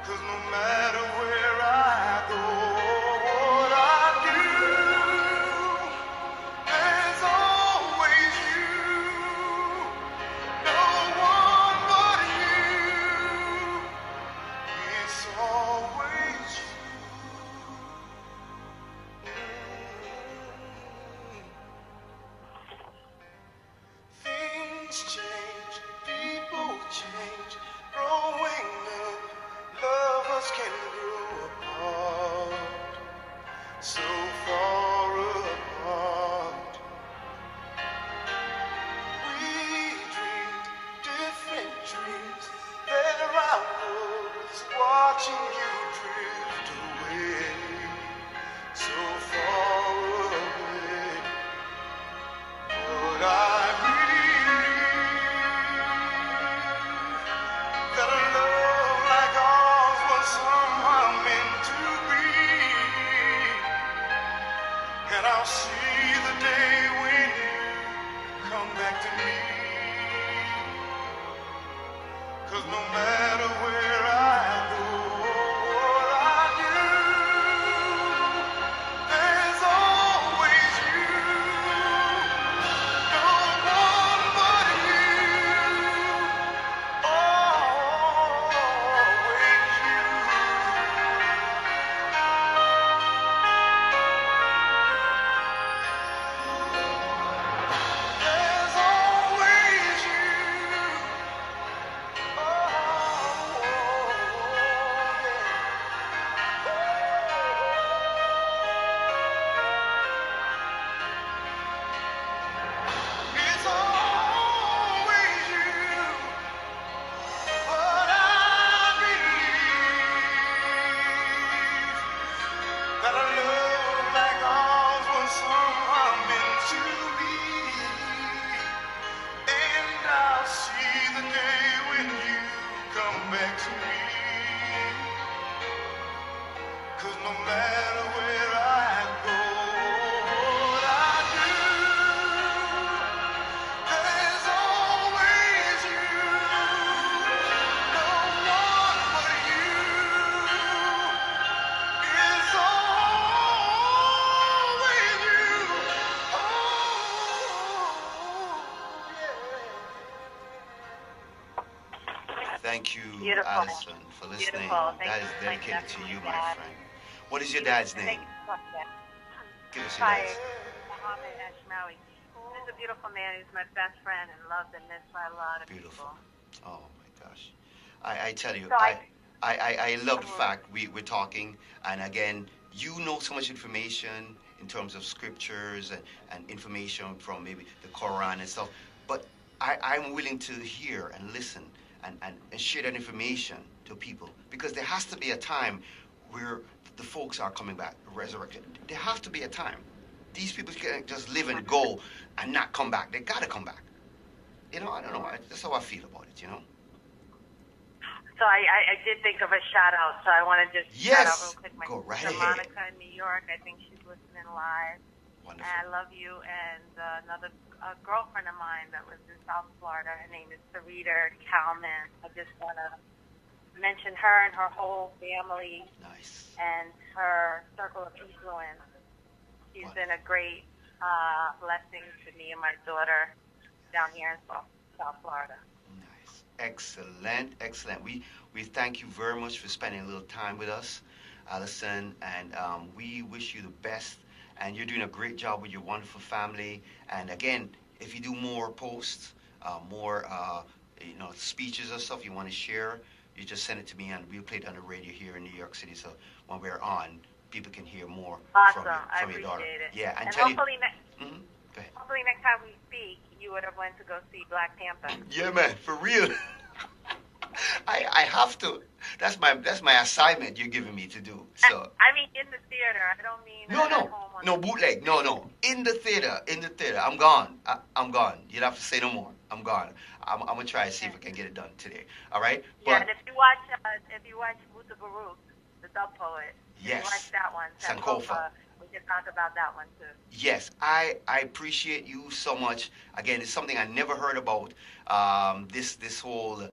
'Cause no matter where I go, what I do, there's always you. No one but you. It's always you. Things change, people change. Growing up, lovers can grow apart. So far apart. We dreamed different dreams. There I was watching you drift away, so far away. But I believe that a love like ours was somehow meant to be. And I'll see the day when you come back to me. 'Cause no matter where I go, what I do, there's always you. No one but you. Always you. There's always you. Oh, yeah. It's always you. But I believe that a love like ours was somehow meant to be. And I'll see the day when you come back to me. 'Cause no matter where I go, what I do, there's always you. No one but you. It's always you. Oh, yeah. Thank you, Beautiful. Allison, for listening. Beautiful. Thank That you is so much, dedicated to you, my Dad. friend. What is your dad's Thank name? you so much, Dad. Give us your Hi, dad's. Muhammad Ashmawy. This a beautiful man. He's my best friend and loved and missed by a lot of Beautiful. people. Oh my gosh. I tell you, So I love the fact we're talking, and again, you know so much information in terms of scriptures and information from maybe the Quran and stuff, but I'm willing to hear and listen and share that information to people, because there has to be a time where the folks are coming back, resurrected. There has to be a time. These people can't just live and go and not come back. They gotta come back. You know, I don't know. That's how I feel about it, you know? So I did think of a shout out, so I want to just shout out real quick. My Go right sister ahead. Monica in New York. I think she's listening live. Wonderful. And I love you. And another girlfriend of mine that was in South Florida. Her name is Sarita Kalman. I just want to mention her and her whole family. Nice. And her circle of influence. She's been a great blessing to me and my daughter down here in South Florida. Nice. Excellent, excellent. We thank you very much for spending a little time with us, Allison, and we wish you the best. And you're doing a great job with your wonderful family. And again, if you do more posts, more speeches or stuff you want to share, you just send it to me, and we'll play it on the radio here in New York City. So when we're on, people can hear more Awesome. from your daughter. I appreciate it. Yeah, and tell hopefully, you. Go ahead. hopefully next time we speak, you would have went to go see Black Panther. Yeah, man, for real. I have to. That's my assignment you're giving me to do. So. I mean, in the theater. I don't mean at home on No bootleg. No. In the theater. I'm gone. I'm gone. You don't have to say no more. I'm gone. I'm gonna try and see if I can get it done today. All right. Yeah, and if you watch Buta Baruch, the dub poet, yes, if you watch that one, Sankofa. We can talk about that one too. Yes, I appreciate you so much. Again, it's something I never heard about. This whole